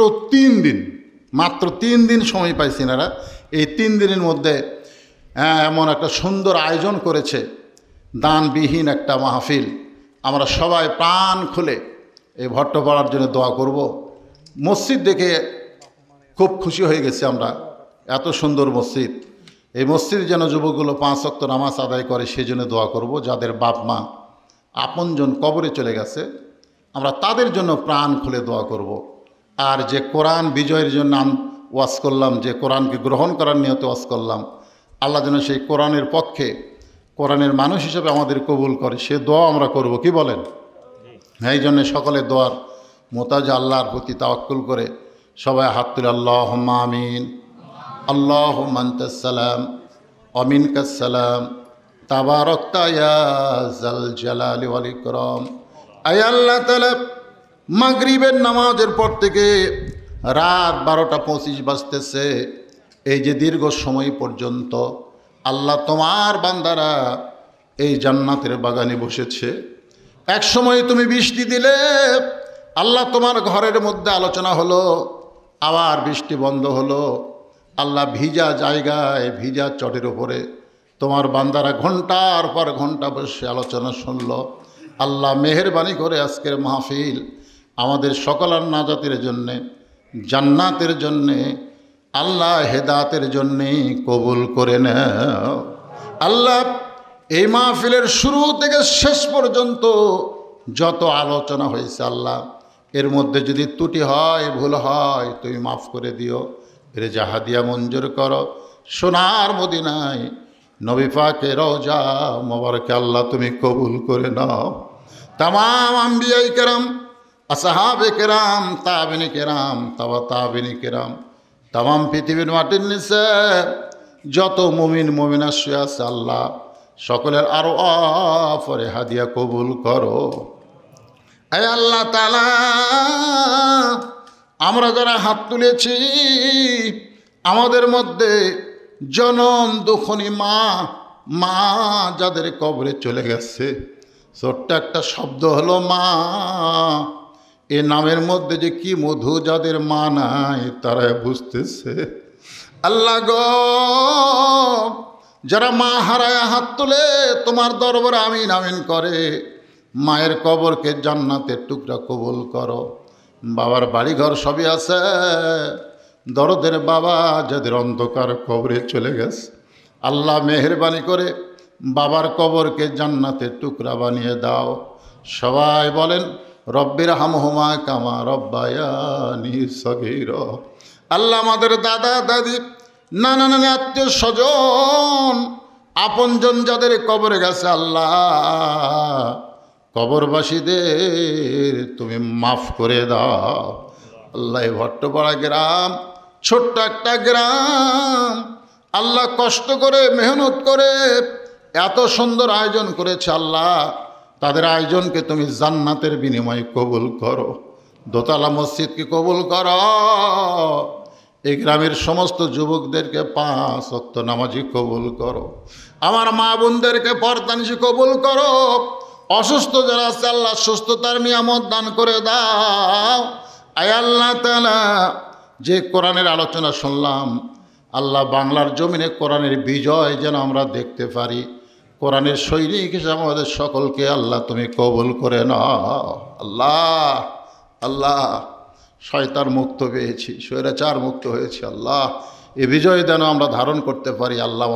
[SPEAKER 1] 3 দিন সময় পাইছি এনারা। এই 3 দিনের মধ্যে এমন একটা সুন্দর আয়োজন করেছে, দানবিহীন একটা মাহফিল। আমরা সবাই প্রাণ খুলে এই ভট্টপাড়ার জন্য দোয়া করব। মসজিদ দেখে খুব খুশি হয়ে গেছি আমরা, এত সুন্দর মসজিদ। এই মসজিদ যেন যুবকগুলো 5 ওয়াক্ত নামাজ আদায় করে সেই জন্য দোয়া করব। যাদের বাপ মা আপনজন কবরে চলে গেছে আমরা তাদের জন্য প্রাণ খুলে দোয়া করব। আর যে কোরআন বিজয়ের জন্য ওয়াজ করলাম, যে কোরআনকে গ্রহণ করার নিয়তে ওয়াজ করলাম, আল্লাহ যেন সেই কোরআনের পক্ষে, কোরআনের মানুষ হিসেবে আমাদের কবুল করে, সে দোয়া আমরা করব। কি বলেন? এই জন্যে সকলে দোয়ার মোতাজ আল্লাহর প্রতি তাওয়াক্কুল করে সবাই হাত তুলে আল্লাহুম্মা আমিন। আল্লাহুম্মা আনতাস সালাম ওয়া মিনকাস সালাম তাবারাকতা ইয়া যাল জালালি ওয়াল ইকরাম। আয় আল্লাহ তাআলা, মাগরিবের নামাজের পর থেকে রাত 12টা 25 বাজতেছে, এই যে দীর্ঘ সময় পর্যন্ত আল্লাহ তোমার বান্দারা এই জান্নাতের বাগানে বসেছে। এক সময় তুমি বৃষ্টি দিলে আল্লাহ, তোমার ঘরের মধ্যে আলোচনা হলো, আবার বৃষ্টি বন্ধ হলো। আল্লাহ ভিজা জায়গায়, ভিজা চটের উপরে তোমার বান্দারা ঘন্টার পর ঘন্টা বসে আলোচনা শুনল। আল্লাহ মেহেরবানি করে আজকের মাহফিল আমাদের সকলের নাজাতের জন্যে, জান্নাতের জন্যে, আল্লাহ হেদায়েতের জন্যে কবুল করে নাও। আল্লাহ এই মাহফিলের শুরু থেকে শেষ পর্যন্ত যত আলোচনা হয়েছে আল্লাহ, এর মধ্যে যদি ত্রুটি হয়, ভুল হয়, তুমি মাফ করে দিও। এর জাহাদিয়া মঞ্জুর করো। সোনার মদিনায় নবী পাকের রওজা মোবারকে আল্লাহ তুমি কবুল করে নাও। তামাম আম্বিয়াই কেরাম, আসহাবে কেরাম, তাবিনী কেরাম, তাবিনী কেরাম, তামাম পৃথিবীর মাটির নিচে যত মুমিন মুমিনা শুয়ে আছে আল্লাহ, সকলের আরো পরে হাদিয়া কবুল করো। আয় আল্লাহ তাআলা, আমরা যারা হাত তুলেছি আমাদের মধ্যে জনম দুঃখনী মা যাদের কবরে চলে গেছে, ছোট্ট একটা শব্দ হলো মা। এ নামের মধ্যে যে কি মধু, যাদের মা নাই তারা বুঝতেছে। আল্লাহ গো, যারা মা হারায় হাত তুলে তোমার দরবারে আমিন আমিন করে, মায়ের কবরকে জান্নাতের টুকরা কবুল করো। বাবার বাড়িঘর সবই আছে, দরদের বাবা যাদের অন্ধকার কবরে চলে গেছে আল্লাহ মেহেরবানি করে বাবার কবরকে জান্নাতের টুকরা বানিয়ে দাও। সবাই বলেন রব্বির হামহুমা কামা রব্বায়ানি সগীরা। আল্লাহ আমাদের দাদা দাদি, নানা নানি, আত্মীয় স্বজন, আপনজন যাদের কবরে গেছে আল্লাহ, কবরবাসীদের তুমি মাফ করে দাও। আল্লাহ ভট্টপাড়া গ্রাম ছোট্ট একটা গ্রাম, আল্লাহ কষ্ট করে মেহনত করে এত সুন্দর আয়োজন করেছে আল্লাহ, তাদের আয়োজনকে তুমি জান্নাতের বিনিময়ে কবুল করো। দোতলা মসজিদকে কবুল করো। এই গ্রামের সমস্ত যুবকদেরকে 5 ওয়াক্ত নামাজি কবুল করো। আমার মা বোনদেরকে পর্দানিশি কবুল করো। অসুস্থ যারা আছে আল্লাহ সুস্থতার নিয়ামত দান করে দাও। আয় আল্লাহ তাআলা, যে কোরআনের আলোচনা শুনলাম আল্লাহ, বাংলার জমিনে কোরআনের বিজয় যেন আমরা দেখতে পারি। কোরআনের সৈনিক হিসাবে আমাদের সকলকে আল্লাহ তুমি কবুল করে নাও। আল্লাহ আল্লাহ, শয়তান মুক্ত পেয়েছি, স্বৈরাচার মুক্ত হয়েছি আল্লাহ, এ বিজয় যেন আমরা ধারণ করতে পারি আল্লাহ।